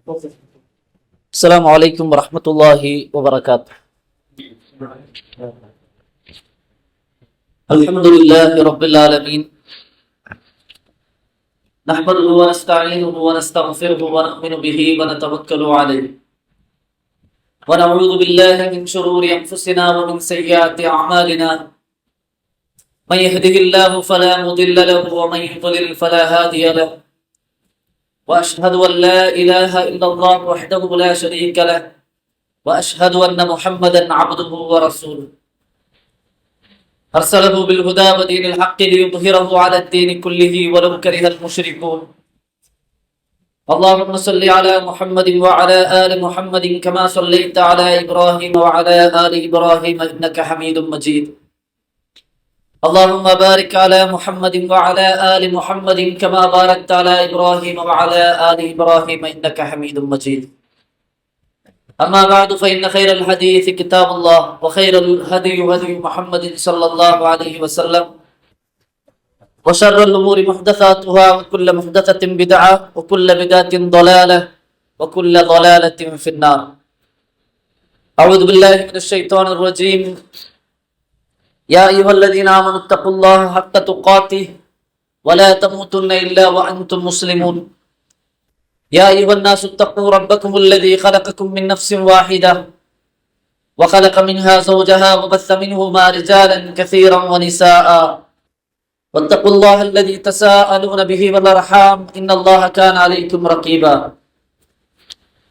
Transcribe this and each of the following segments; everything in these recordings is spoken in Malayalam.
السلام عليكم ورحمة الله وبركاته. الحمد لله رب العالمين، نحمده ونستعينه ونستغفره ونؤمن به ونتوكل عليه، ونعوذ بالله من شرور أنفسنا ومن سيئات أعمالنا، من يهده الله فلا مضل له ومن يضلل فلا هادي له، وأشهد أن لا إله إلا الله وحده لا شريك له، وأشهد أن محمدا عبده ورسوله، أرسله بالهدى ودين الحق ليظهره على الدين كله ولو كره المشركون. اللهم صل على محمد وعلى آل محمد كما صليت على إبراهيم وعلى آل إبراهيم إنك حميد مجيد. اللهم بارك على محمد وعلى آل محمد كما باركت على إبراهيم وعلى آل إبراهيم إنك حميد مجيد. أما بعد فإن خير الحديث كتاب الله، وخير الهدي هدي محمد صلى الله عليه وسلم، وشر الأمور محدثاتها، وكل محدثة بدعة، وكل بدعة ضلالة، وكل ضلالة في النار. أعوذ بالله من الشيطان الرجيم. يا أيها الذين آمنوا اتقوا الله حق تقاته ولا تموتن إلا وأنتم مسلمون. يا أيها الناس اتقوا ربكم الذي خلقكم من نفس واحدة وخلق منها زوجها وبث منهما رجالا كثيرا ونساء، واتقوا الله الذي تساءلون به والأرحام إن الله كان عليكم رقيبا.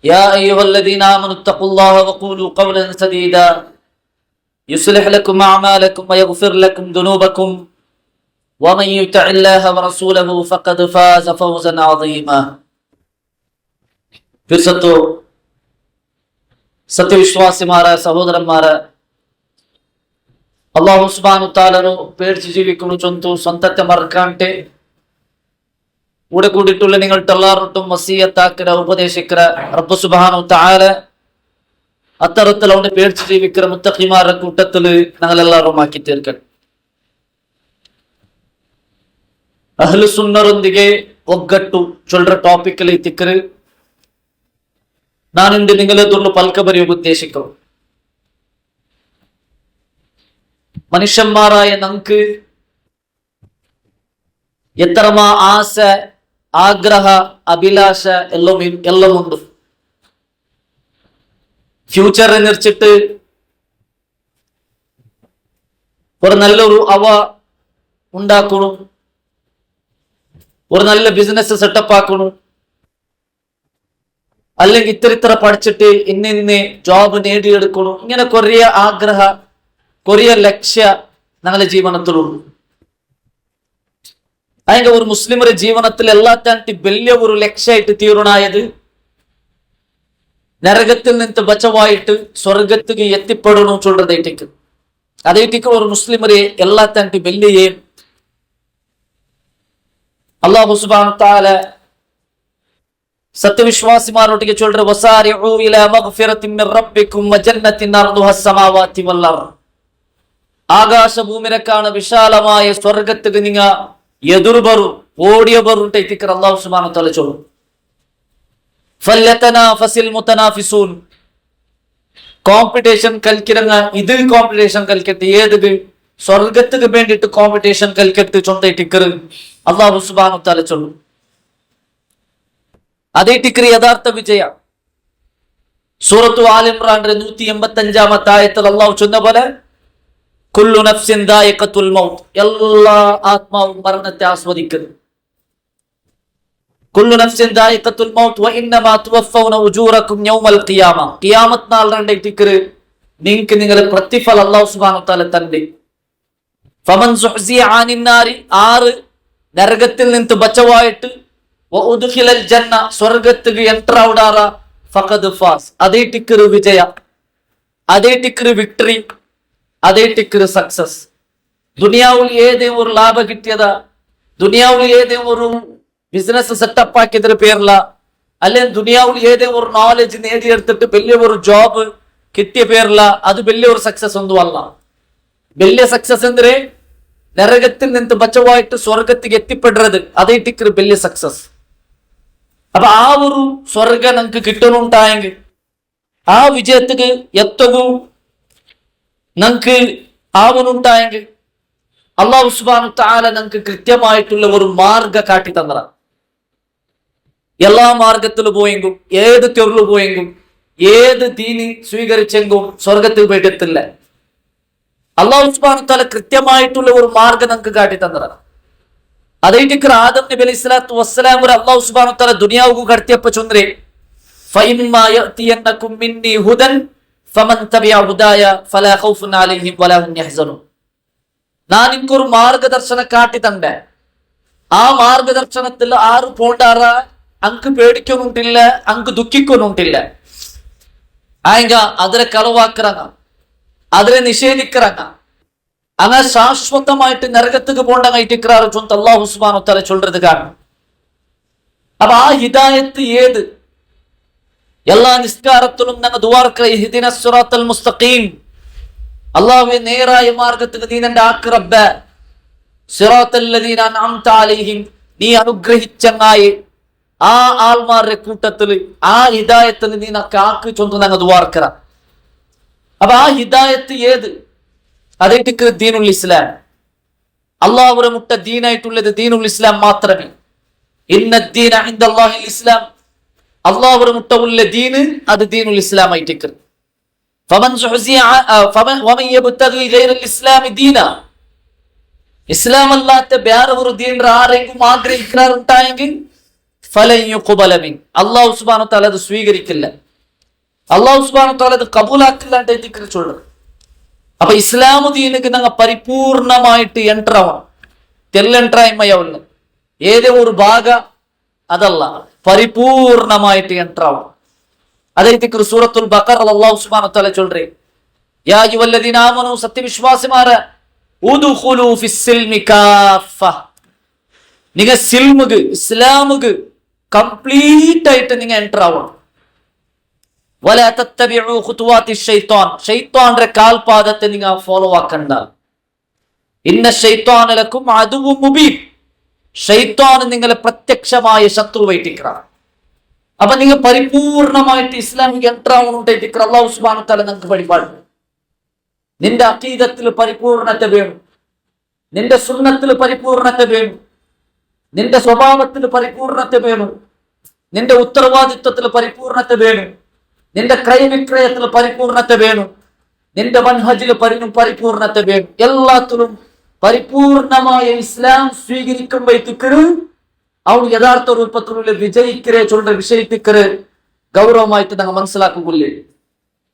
يا أيها الذين آمنوا اتقوا الله وقولوا قولا سديدا يصلح لكم أعمالكم ويغفر لكم ذنوبكم، ومن يطع الله ورسوله فقد فاز فوزا عظيما. ಸತ್ಯವಿಶ್ವಾಸಿಮಾರ ಸಹೋದರನ್ಮಾರ, ಅಲ್ಲಾಹು ಸುಬ್ಹಾನಹು ತಾಲನು പേടിച്ച് ജീവിക്കുന്നു ചൊന്തു സ്വന്തത്തെ മറക്കാണ്ട് കൂടെ കൂടിയിട്ടുള്ള നിങ്ങൾക്കെല്ലാവർക്കും വസിയത്താക്കിற ഉപദേശിக்கிற റബ്ബ് സുബ്ഹാനഹു തആല അത്തരത്തിൽ അവനെ പേടിച്ച് ജീവിக்கிற മുത്തഖിമാരുടെ കൂട്ടത്തിൽ ഞങ്ങൾ എല്ലാവരും ആക്കി തീർക്കട്ടെ. ಅಹ್ಲು ಸುನ್ನರೊಂದಿಗೆ ಒಗ್ಗಟ್ಟು ಚೊಲ್ರ ಟಾಪಿಕ್ ಅಲ್ಲಿ ತಿಕ್ಕರು ನಾನಿಂದು ನಿಂಗಲದೊಂದು ಪಲ್ಕ ಬರೆಯುವ ಉದ್ದೇಶಿക്കും. മനുഷ്യന്മാരായ നമുക്ക് എത്രമാ ആശ, ആഗ്രഹ, അഭിലാഷ എല്ലാമുണ്ട്. ഫ്യൂച്ചറിനെ നിറച്ചിട്ട് ഒരു നല്ലൊരു ഉണ്ടാക്കണം, ഒരു നല്ല ബിസിനസ് സെറ്റപ്പ് ആക്കണം, അല്ലെങ്കിൽ ഇത്ര പഠിച്ചിട്ട് ഇന്ന് ജോബ് നേടിയെടുക്കണം. ഇങ്ങനെ കുറേ ആഗ്രഹ, കുറേ ലക്ഷ്യ ഞങ്ങളുടെ ജീവനത്തിലുള്ളൂ. അതിന്റെ ഒരു മുസ്ലിമരുടെ ജീവനത്തിൽ എല്ലാത്താണ്ടി വലിയ ഒരു ലക്ഷ്യമായിട്ട് തീരുണായത് നരകത്തിൽ നിന്ന് ബച്ചവായിട്ട് സ്വർഗത്തിക്ക് എത്തിപ്പെടണം ചൊല്ലതേക്ക്. അതേക്ക് ഒരു മുസ്ലിമരെ എല്ലാത്താണ്ടി വലിയ അല്ലാഹു സുബ്ഹാനഹു തആല സത്യവിശ്വാസിമാരോട്ടിಗೆ ചൊല്ലற വസാരിഉ ഇലാ മഗ്ഫിറത്തിൻ മിർ റബ്ബികും വജന്നത്തിൻ അർദുഹ അസ്സമാവാതി വൽ അർദ്. ആകാശ ഭൂമിരക്കാണ് വിശാലമായ സ്വർഗത്തിക്ക് നിങ്ങ എതിർബറു ഓടിയബറു ടൈറ്റിക്കർ അല്ലാഹു സുബ്ഹാനഹു തആല ചൊല്ലും. ഫല്യതനാഫസിൽ മുതനാഫിസൂൻ. കോമ്പറ്റീഷൻ കൽക്കിരങ്ങ ഇത് കോമ്പറ്റീഷൻ കൽക്കട്ട് ഏത് സ്വർഗത്തിക്ക് വേണ്ടിയിട്ട് കോമ്പറ്റീഷൻ കൽക്കട്ട് ചൊന്ത ടിക്കർ അല്ലാഹു സുബ്ഹാനഹു തആല ചൊല്ലും. അതേ ടിക്കർ യഥാർത്ഥ വിജയ. സൂറത്തു ആൽ ഇംറാന്റെ 185 ആയത്തിൽ അല്ലാഹു ചൊന്ന പോലെ കുല്ലു നഫ്സിൻ ദായിഖത്തുൽ മൗത്ത്, എല്ലാ ആത്മാവും മരണത്തെ ആസ്വദിക്കുന്നു. കുല്ലു നഫ്സിൻ ദായിഖത്തുൽ മൗത്ത് വ ഇന്നമാ തുവഫൗന ഉജൂറകും യൗമൽ ഖിയാമ. ഖിയാമത്ത് നാൾ രണ്ടേ ടിക്കർ നിങ്ങൾക്ക് നിങ്ങളുടെ പ്രതിഫലം അല്ലാഹു സുബ്ഹാനഹു തആല തന്റെ. ഫമൻ സുഹ്സിയ ആനിൻ നാരി, ആറ് നരകത്തിൽ നിന്ന് ബച്ചവായിട്ട് വഉദ്ഖിലൽ ജന്ന, സ്വർഗ്ഗത്തിക്ക് എൻട്ര ആവുടാറ, ഫഖദ് ഫാസ്. അതേ ടിക്കർ വിജയ, അതേ ടിക്കർ വിക്ടറി, അതേ ടിക്കർ സക്സസ്. ദുനിയാവിൽ ഏതെങ്കിലും ഒരു ലാഭം കിട്ടിയതാ, ദുനിയാവിൽ ഏതെങ്കിലും ഒരു ബിസിനസ് സെറ്റപ്പ് ആക്കിയതിന്റെ പേരില, അല്ലെങ്കിൽ ദുനിയാവിൽ ഏതെങ്കിലും ഒരു നോളജ് നേടിയെടുത്തിട്ട് വലിയ ഒരു ജോബ് കിട്ടിയ പേരില, അത് വലിയ ഒരു സക്സസ് ഒന്നും അല്ല. വലിയ സക്സസ് ಅಂದ್ರೆ നരകത്തിൽ നിന്ന് ബച്ചവായിട്ട് സ്വർഗത്തിക്ക് എത്തിപ്പെടുന്നത്, അതേ ടിക്കർ വലിയ സക്സസ്. അപ്പൊ ആ ഒരു സ്വർഗ നമുക്ക് കിട്ടണുണ്ടായെങ്കിൽ, ആ വിജയത്തിക്ക് എത്തവും നമുക്ക് ആവണുണ്ടായെങ്കിൽ അല്ലാഹു സുബ്ഹാനഹു തആല നമുക്ക് കൃത്യമായിട്ടുള്ള ഒരു മാർഗ കാട്ടി തന്നതാണ്. എല്ലാ മാർഗത്തിൽ പോയെങ്കും, ഏത് തെരുള് പോയെങ്കും, ഏത് ദീനി സ്വീകരിച്ചെങ്കും സ്വർഗത്തിൽ പോയിട്ടെത്തില്ല. അല്ലാഹു സുബ്ഹാനഹു തആല കൃത്യമായിട്ടുള്ള ഒരു മാർഗം നമുക്ക് കാട്ടി തന്നതാണ്. അതേറ്റിക്ക് ആദം നബി അലൈഹി സ്വലാത്തു വസ്സലാം ഒരു അല്ലാഹു സുബ്ഹാനഹു തആല ദുനിയാവുക്ക് കടത്തിയപ്പോ ചൊന്നേ, ഫഇമ്മാ യഅതിയന്നകും മിന്നി ഹുദൻ ഫമൻ തബിഅ ഹുദായ ഫലാ ഖൗഫുൻ അലൈഹിം വലാ ഹും യഹ്സനൂൻ. ഞാൻ എനിക്കൊരു മാർഗദർശന കാട്ടി തണ്ട, ആ മാർഗദർശനത്തിൽ ആറ് പോണ്ടാറ അങ്ക് പേടിക്കൊന്നുണ്ടില്ല, അങ്ക് ദുഃഖിക്കൊന്നുണ്ടില്ല. ആയെങ്ക അതിനെ കളവാക്കിറങ്ങ, അതിനെ നിഷേധിക്കിറങ്ങ, അങ്ങനെ ശാശ്വതമായിട്ട് നരകത്തുക്ക് പോണ്ടങ്ങായിട്ടിക്കാറ് ചൊന്ത് അല്ലാഹു സുബ്ഹാനഹു തആല ചൊല്றது കാരണം. അപ്പൊ ആ ഹിദായത്ത് ഏത്? എല്ലാ നിസ്കാരത്തിലും ഞങ്ങൾ ദുആർക്കറ ഇഹ്ദിനസ് സിറാത്തൽ മുസ്തഖീം, അല്ലാഹുവേ നേരായ മാർഗത്തിന് നീ എന്നെ ആക്ക് റബ്ബേ, സിറാത്തൽ ലദീന അൻഅംത അലൈഹിം, നീ അനുഗ്രഹിച്ചങ്ങായി ആ ആൾമാരുടെ കൂട്ടത്തിൽ ആ ഹിദായത്തിൽ നീ നക്ക് ആക്ക് ചൊന്ന് ഞങ്ങൾ ദുആർക്കറ. അപ്പൊ ആ ഹിദായത്ത് ഏത്? അതേറ്റിക്ക് ദീനുൽ ഇസ്ലാം. അള്ളാഹുവിനെ മുട്ട ദീനായിട്ടുള്ളത് ദീനുൽ ഇസ്ലാം മാത്രമേ. ഇന്നദ്ദീന ഇൻദല്ലാഹിൽ ഇസ്ലാം, അള്ളാഹുവിനെ മുട്ട ഉള്ള ദീന് അത് ദീനുൽ ഇസ്ലാം ആയിട്ടിക്ക്. ഇസ്ലാം അല്ലാത്ത വേറെ ഒരു ദീൻ ആരെങ്കിലും ആഗ്രഹിക്കാറുണ്ടായെങ്കിൽ അല്ലാഹു സുബ്ഹാനഹു തആല അത് സ്വീകരിക്കില്ല, അല്ലാഹു സുബ്ഹാനഹു തആല അത് കബൂലാക്കില്ല എന്ന് ചൊല്ലുന്നത്. അപ്പൊ ഇസ്ലാമു ദീനുക്ക് ഞങ്ങൾ പരിപൂർണമായിട്ട് എൻട്ര ആവണം. തെല്ലെൻട്രായ്മയല്ല, ഏതോ ഒരു ഭാഗ അതല്ല, പരിപൂർണമായിട്ട് എൻട്ര ആവണം. അതേറ്റിക്ക് സൂറത്തുൽ ബഖറ അല്ലാഹു സുബ്ഹാനഹു തആല ചൊല്ലുറേ, യാ അയ്യുഹല്ലദീന ആമനൂ, സത്യവിശ്വാസിമാരെ, ഉദ്ഖുലൂ ഫിസ്സിൽമി കാഫ, നിങ്ങ സിൽമുക്ക് ഇസ്ലാമുക്ക് കംപ്ലീറ്റ് ആയിട്ട് നിങ്ങൾ എൻട്ര ആവണം. വലാ തത്തബിഉ ഖുതുവാതി ശൈത്താൻ, ശൈത്താന്റെ കാൽപാദത്തെ നിങ്ങൾ ഫോളോ ആക്കണ്ട. ഇന്ന ശൈത്താന ലക്കും അദുവ്വുൻ മുബീൻ, ശൈത്താൻ നിങ്ങളെ പ്രത്യക്ഷമായ ശത്രുവായിട്ടിരിക്കണം. അപ്പൊ നിങ്ങൾ പരിപൂർണമായിട്ട് ഇസ്ലാമിക്ക് എൻട്ര ആവണുണ്ടായിട്ട് അല്ലാഹു സുബ്ഹാനഹു തആല നിങ്ങൾക്ക് വഴിപാട്. നിന്റെ അഖീദത്തിൽ പരിപൂർണത വേണം, നിന്റെ സുന്നത്തിൽ പരിപൂർണത വേണം, നിന്റെ സ്വഭാവത്തിൽ പരിപൂർണത വേണം, നിന്റെ ഉത്തരവാദിത്വത്തിൽ പരിപൂർണത വേണം, നിന്റെ ക്രയവിക്രയത്തിൽ പരിപൂർണത വേണം, നിന്റെ മൻഹജിൽ പരിപൂർണത വേണം. എല്ലാത്തിലും പരിപൂർണമായ ഇസ്ലാം സ്വീകരിക്കുമ്പോഴത്തേക്ക് അവൻ യഥാർത്ഥ രൂപത്തിലുള്ള വിജയിക്കരെ ചൊല്ലുന്ന വിഷയത്തിക്കര് ഗൗരവമായിട്ട് ഞങ്ങൾ മനസ്സിലാക്കുന്നില്ലേ.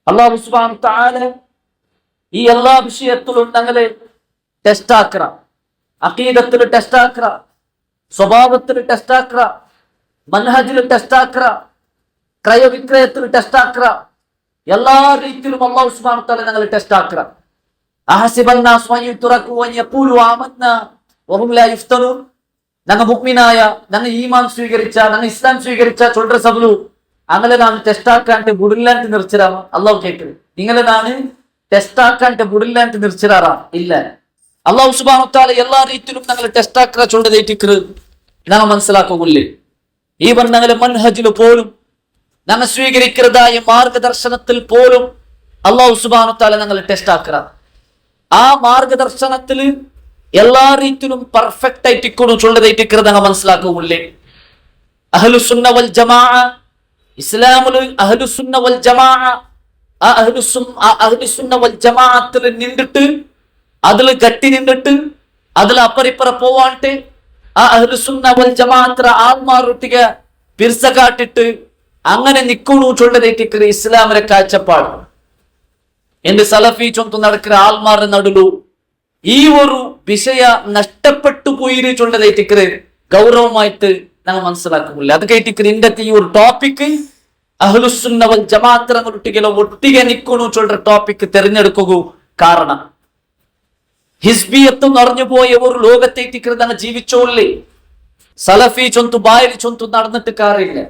അല്ലാഹു സുബ്ഹാനഹു തആല ഈ എല്ലാ വിഷയത്തിലും ഞങ്ങളെ ടെസ്റ്റ് ആക്കറ, അഖീദത്തിൽ ടെസ്റ്റ് ആക്കറ, സ്വഭാവത്തിൽ ടെസ്റ്റ് ആക്കറ, മൻഹജിൽ ടെസ്റ്റ് ആക്കറ, ക്രയവിക്രയത്തിൽ ടെസ്റ്റ് ആക്കറ, എല്ലാ രീതിയിലും അല്ലാഹു സുബ്ഹാനഹു തആല ഞങ്ങളെ ടെസ്റ്റ് ആക്കറ. അഹസിബന്നാസ് അൻ യുത്റകൂ അൻ യഖൂലു ആമന്നാ വഹും ലാ യുഫ്തനൂൻ, ഞങ്ങൾ മുഅ്മിനായ, ഞങ്ങൾ ഈമാൻ സ്വീകരിച്ച, ഞങ്ങൾ ഇസ്ലാം സ്വീകരിച്ച ചൊല്ലുற സബലു അങ്ങനെ നാം ടെസ്റ്റ് ആക്കാണ്ട് ബുഡില്ലാണ്ട് നിർച്ചിരാമ. അല്ലാഹു കേൾക്കുന്നത് നിങ്ങളെ നാണ് ടെസ്റ്റ് ആക്കാണ്ട് ബുഡില്ലാണ്ട് നിർച്ചിരാറാ ഇല്ല. അല്ലാഹു സുബ്ഹാനഹു തആല എല്ലാ രീതിയിലും ഞങ്ങൾ ടെസ്റ്റ് ആക്കറ ചൊല്ലതേറ്റിക്ക് ഞങ്ങൾ മനസ്സിലാക്കുന്നില്ലേ. ഈ ഞങ്ങളെ മൻഹജിൽ പോലും ഞങ്ങൾ സ്വീകരിക്കുന്നതായ മാർഗദർശനത്തിൽ പോലും അല്ലാഹു സുബ്ഹാനഹു തആല ഞങ്ങൾ ടെസ്റ്റ് ആക്കറ. ആ മാർഗദർശനത്തിൽ എല്ലാ രീതിയിലും പെർഫെക്റ്റ് ആയിട്ടിക്കണു ചൊല്ലതേറ്റിക്ക് ഞങ്ങൾ മനസ്സിലാക്കുന്നില്ലേ. അഹ്ലുസുന്ന വൽ ജമാഅ, ഇസ്ലാമിൽ അഹ്ലുസുന്ന വൽ ജമാഅ, ആ അഹ്ലുസുന്ന വൽ ജമാഅത്തിൽ നിന്നിട്ട് അതിൽ ഗട്ടി നിന്നിട്ട് അതിൽ അപ്പറിപ്പറ പോവാണ്ട് ആ അഹ്ലുസുന്ന വൽ ജമാഅത്ര ആത്മാറൊട്ടിಗೆ പിർസ കാട്ടിട്ട് അങ്ങനെ നിക്കണു ചൊല്ലതേറ്റിക്ക് ഇസ്ലാമിലെ കാഴ്ചപ്പാട്. എന്റെ സലഫി ചൊന്തു നടക്കുന്ന ആൾമാരുടെ നടുലു ഈ ഒരു വിഷയ നഷ്ടപ്പെട്ടു പോയി ചൊല്ലതേറ്റിക്ക് ഗൗരവമായിട്ട് ഞങ്ങൾ മനസ്സിലാക്കുന്നില്ല. അത് കേട്ടിക്ക് ഇന്നത്തെ ഈ ഒരു ടോപ്പിക് അഹ്ലുസുന്ന വൽ ജമാഅത്തിനെ ഒട്ടിಗೆ നിക്കണു ചൊല്ലുന്ന ടോപ്പിക് തിരഞ്ഞെടുക്കുക കാരണം ഹിസ്ബിയത്ത് നിറഞ്ഞു പോയ ഒരു ലോകത്തേക്ക് ഞങ്ങൾ ജീവിച്ചോല്ലേ. സലഫി ചൊന്തു ബായലി ചൊന്തു നടന്നിട്ട് കാര്യമില്ല.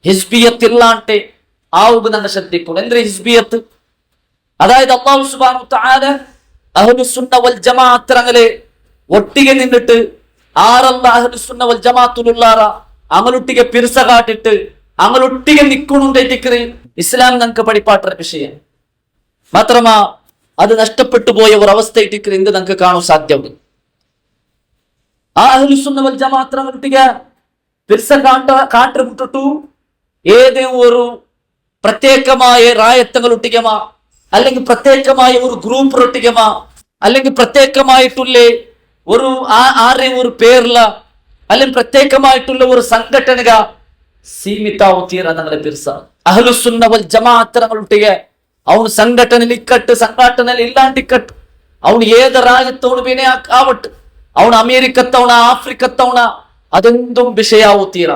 ഹിസ്ബിയത്ത് ഇല്ലാണ്ട് ആവുക ഞങ്ങൾ ശ്രദ്ധിക്കണം. എന്തൊരു ഹിസ്ബിയത്ത്? അതായത് അല്ലാഹു സുബ്ഹാനഹു തആല അഹ്ലുസുന്ന വൽ ജമാഅത്തിനെ ഒട്ടിಗೆ നിന്നിട്ട് ആരല്ല അഹ്ലുസുന്ന വൽ ജമാഅത്തുലുള്ളാറ ಅಂಗಲೊಟ್ಟಿಗೆ ಪಿರ್ಸಗಾಟಿಟ್ಟು ಅಂಗಲೊಟ್ಟಿಗೆ നിൽക്കണുണ്ടേറ്റിക്കറി ഇസ്ലാം നമുക്ക് പഠിപ്പാട്ട വിഷയം മാത്രമാ അത് നഷ്ടപ്പെട്ടു പോയ ഒരു അവസ്ഥ ഇട്ടിക്കറി എന്ത് നമുക്ക് കാണാൻ സാധ്യമാണ്. ആ അഹ്ലുസുന്ന വൽ ജമാഅത്ത് അങ്ങോട്ടിಗೆ കാട്ടുവിട്ടിട്ടു ഏതെങ്കിലും ഒരു പ്രത്യേകമായ റായത്തങ്ങളൊട്ടികമാ അല്ലെങ്കിൽ പ്രത്യേകമായ ഒരു ഗ്രൂപ്പിലൊട്ടികമാ അല്ലെങ്കിൽ പ്രത്യേകമായിട്ടുള്ള ഒരു ആരെയും ഒരു പേരില അല്ലെങ്കിൽ പ്രത്യേകമായിട്ടുള്ള ഒരു സംഘടനക സീമിತಾവുತ್ತೀರ ഞങ്ങളെ പിർസ അഹ്ലുസുന്ന വൽ ജമാഅത്ത് ഞങ്ങളൊട്ടിಗೆ ಅವನು ಸಂಘಟನೆಯಲ್ಲಿ ಇಕ್ಕಟ್ಟು ಸಂಘಟನೆಯಲ್ಲಿ ಇಲ್ಲಾಂಟಿಕ್ಕಟ್ಟು ಅವನು ಏದ ರಾಜ್ಯತ್ತವನು ಬೇನೆ ಆವಟ್ಟು ಅವನು ಅಮೇರಿಕತ್ತವನ ಆಫ್ರಿಕತ್ತವನ അതെന്തും വിഷയാവുത്തീര.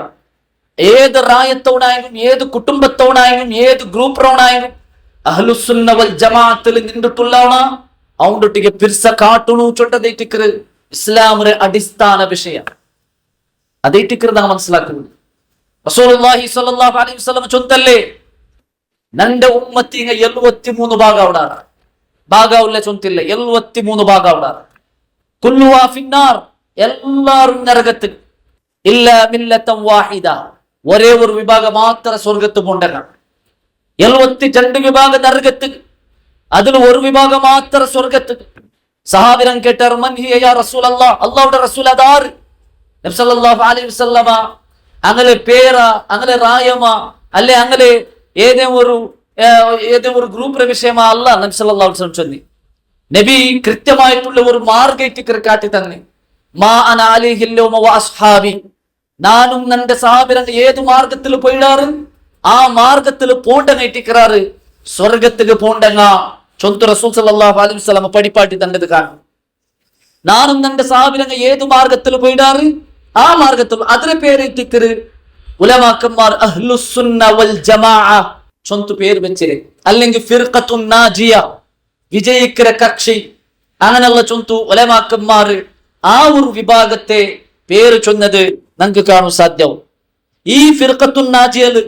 ഏത് റായത്തവനായാലും ഏത് കുടുംബത്തവനായാലും ഏത് ഗ്രൂപ്പറവനായാലും അഹ്ലുസുന്ന വൽ ജമാഅത്തിൽ നിന്നിട്ടുള്ളവണ അവനൊട്ടിಗೆ പിർസ കാട്ടുണു ചൊട്ടതേറ്റിക്കറ് ഇസ്ലാമിന്റെ അടിസ്ഥാന വിഷയം. അതേറ്റിക്കറ് നാം മനസ്സിലാക്കുന്നത്. റസൂലുള്ളാഹി സ്വല്ലല്ലാഹു അലൈഹി വസല്ലം ചൊന്തല്ലേ നന്റെ ഉമ്മത്തിങ്ങ 73 ഭാഗ അവടാറ് ഭാഗവുള്ള ചൊന്തില്ല 73 ഭാഗ അവടാറ് കുല്ലുഹാ ഫിന്നാർ എല്ലാരും നരകത്തിൽ ഇല്ല മില്ലത്തൻ വാഹിദ ഒരേ ഒരു വിഭാഗം മാത്രം സ്വർഗത്ത് പോണ്ടക 72 വിഭാഗം നരകത്ത് അതിൽ ഒരു വിഭാഗം മാത്രം സ്വർഗത്ത്. സഹാബിരൻ കേട്ടാർ മൻ ഹിയ യാ റസൂലല്ലാഹ് അല്ലാഹുവിന്റെ റസൂൽ അതാർ നബി സല്ലല്ലാഹു അലൈഹി വസല്ലമ അങ്ങനെ പേര അങ്ങനെ റായമ അല്ലെ അങ്ങനെ ഏതെങ്കിലും ഒരു ഗ്രൂപ്പിന്റെ വിഷയമാ അല്ല നബി സല്ലല്ലാഹു അലൈഹി വസല്ലം ചൊല്ലി. നബി കൃത്യമായിട്ടുള്ള ഒരു മാർഗ്ഗം കാട്ടി തന്നെ മാ അന അലൈഹിൽ യൗമ വ അസ്ഹാബി നാനും നന്റെ സഹാബിരങ്ങൾ ഏത് മാർഗത്തിൽ പോയിടാറ് ആ മാർഗത്തിൽ പോണ്ടങ്ങാറ് സ്വർഗത്തിക്ക് പോണ്ടങ്ങ ചൊന്തു റസൂൽ സല്ലല്ലാഹു അലൈഹി വസല്ലം പഠിപ്പാട്ടി തന്നത് കാണും. നാനും നന്റെ സഹാബിരങ്ങൾ ഏത് മാർഗത്തിൽ പോയിടാറ് ആ മാർഗത്തിൽ അതിന് പേരിട്ടിക്കറ് ഉലമാക്കന്മാർ അഹ്ലുസുന്ന വൽ ജമാഅ ചൊന്തു പേര് വെച്ചിര് അല്ലെങ്കിൽ ഫിർഖത്തുൻ നാജിയ വിജയിക്കര കക്ഷി അങ്ങനെയുള്ള ചൊന്തു ഉലമാക്കന്മാർ ആ ഒരു വിഭാഗത്തെ പേര് ചൊന്നത് നമുക്ക് കാണാൻ സാധ്യവും. ഈ ഫിർഖത്തുൻ നാജിയല്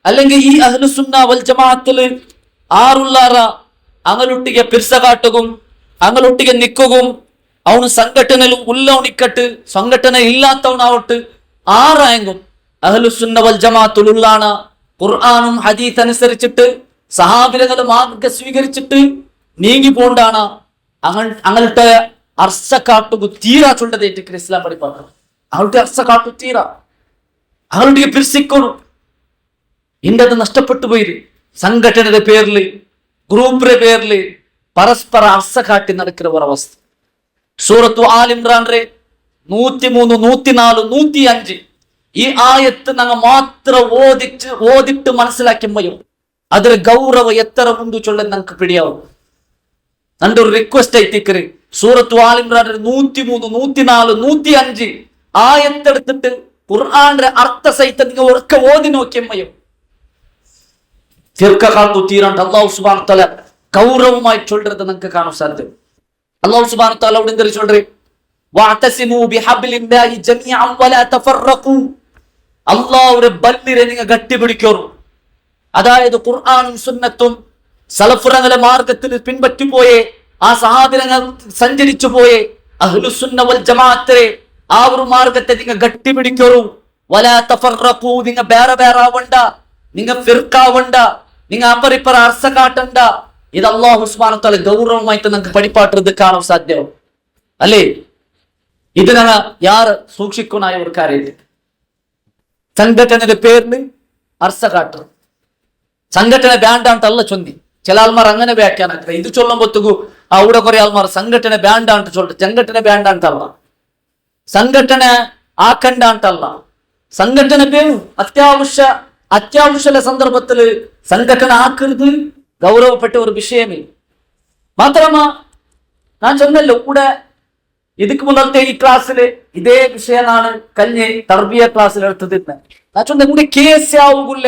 അല്ലെങ്കിൽ ഈ അഹ്ലുസുന്ന വൽ ജമാഅത്തില് ആറുള്ളാറ അങ്ങലൊട്ടിಗೆ പിർസ കാട്ടുകയും അങ്ങലൊട്ടിಗೆ നിൽക്കുകയും അവന് സംഘടനയിലും ഉള്ളവണിക്കട്ട് സംഘടന ഇല്ലാത്തവനാവട്ട് ആറായെങ്കും അഹ്ലുസുന്ന വൽ ജമാഅത്തുള്ളാണ് ഖുർആനും ഹദീസ് അനുസരിച്ചിട്ട് സഹാബികളുടെ മാർഗ്ഗം സ്വീകരിച്ചിട്ട് നീങ്ങി പോണ്ടാണ് അങ്ങനത്തെ അർസ കാട്ടുകു തീരാ ചൊല്ലതേറ്റ് ഇസ്ലാം പഠിപ്പാണ്. അവളുടെ അർസ കാട്ടു തീരാ അവളുടെ പിരിസിക്കണു ഇന്നത് നഷ്ടപ്പെട്ടു പോയി സംഘടനയുടെ പേരില് ഗ്രൂപ്പിന്റെ പേരില് പരസ്പര അർസ കാട്ടി നടക്കുന്ന ഒരവസ്ഥ. സൂറത്തു ആൽ ഇംറാന്റെ 103, 104, 105 ഈ ആയത്ത് ഞങ്ങൾ മാത്രം ഓതിട്ട് മനസ്സിലാക്കുമ്പോഴും അതിൽ ഗൗരവം എത്ര മുണ്ട് ചൊല്ലാൻ ഞങ്ങൾക്ക് പിടിയാവും. നന്റെ ഒരു റിക്വസ്റ്റ് ആയിട്ടിക്കറ് സൂറത്തു ആൽ ഇംറാന്റെ 103, 104, 105 ആയത്തെടുത്തിട്ട് ഖുർആന്റെ അർത്ഥ സഹിതം നിങ്ങൾ ഒക്കെ ഓതി നോക്കിയമ്മയും തീർക്കാത്തു തീരാണ്ട് അല്ലാഹു സുബ്ഹാനഹു വ തആല ഗൗരവമായി ചൊല്ലുന്നത് നിങ്ങൾക്ക് കാണാൻ സാധ്യം. അല്ലാഹു സുബ്ഹാനഹു വ തആല അവിടെ എന്തൊരു ചൊല്ലി വഅതസിമു ബിഹബ്ലില്ലാഹി ജമീഅൻ വലാ തഫറഖു അല്ലാഹുവിന്റെ ബല്ലിനെ നിങ്ങൾ ഗട്ടിപിടിക്കൂ. അതായത് ഖുർആനും സുന്നത്തും സലഫുകളുടെ മാർഗത്തിൽ പിൻപറ്റി പോയേ ആ സഹാബികൾ സഞ്ചരിച്ചു പോയേ അഹ്ലുസുന്ന വൽ ജമാഅത്തെ ആ ഒരു മാർഗത്തെ നിങ്ങൾ ഗട്ടിപിടിക്കൂ. വലാ തഫറഖു നിങ്ങൾ വേറെ വേറെ ആവണ്ട, നിങ്ങൾ ഫിർഖാവണ്ട, നിങ്ങൾ അപ്പറിപ്പറ അർസ കാട്ടണ്ട. ഇത് അല്ലാഹു സുബ്ഹാനഹു വ തആല ഗൗരവമായിട്ട് നിങ്ങൾക്ക് പഠിപ്പാട്ടത് കാണാൻ സാധ്യവും അല്ലേ? ഇത് ഞങ്ങൾ യാർ സൂക്ഷിക്കുന്നായ ഒരു കാര്യം. സംഘടനയുടെ പേരില് അർസ കാട്ടു സംഘടന ബാൻഡാണ്ടല്ല ചൊന്തി. ചില ആൾമാർ അങ്ങനെ വ്യാഖ്യാനിക്കുക. ഇത് ചൊല്ലുമ്പോഴത്തേക്കു അവിടെ കുറെ ആൾമാർ സംഘടന ബാൻഡാണ്ട് ചൊല്ലിട്ട് സംഘടന ബാൻഡാണ്ടല്ല, സംഘടന ആക്കണ്ടാണ്ടല്ല. സംഘടന പേര് അത്യാവശ്യ സന്ദർഭത്തില് സംഘടന ആക്കരുത് ഗൗരവപ്പെട്ട ഒരു വിഷയമേ. മാത്രമാ ഞാൻ ചൊന്നല്ലോ കൂടെ ഇതിക്ക് മുന്നത്തെ ഈ ക്ലാസ്സില് ഇതേ വിഷയമാണ് കഴിഞ്ഞ തർബിയ ക്ലാസ്സിൽ എടുത്തത്. ഞാൻ ചൊന്ന കൂടെ കേസ് ആവുകുള്ള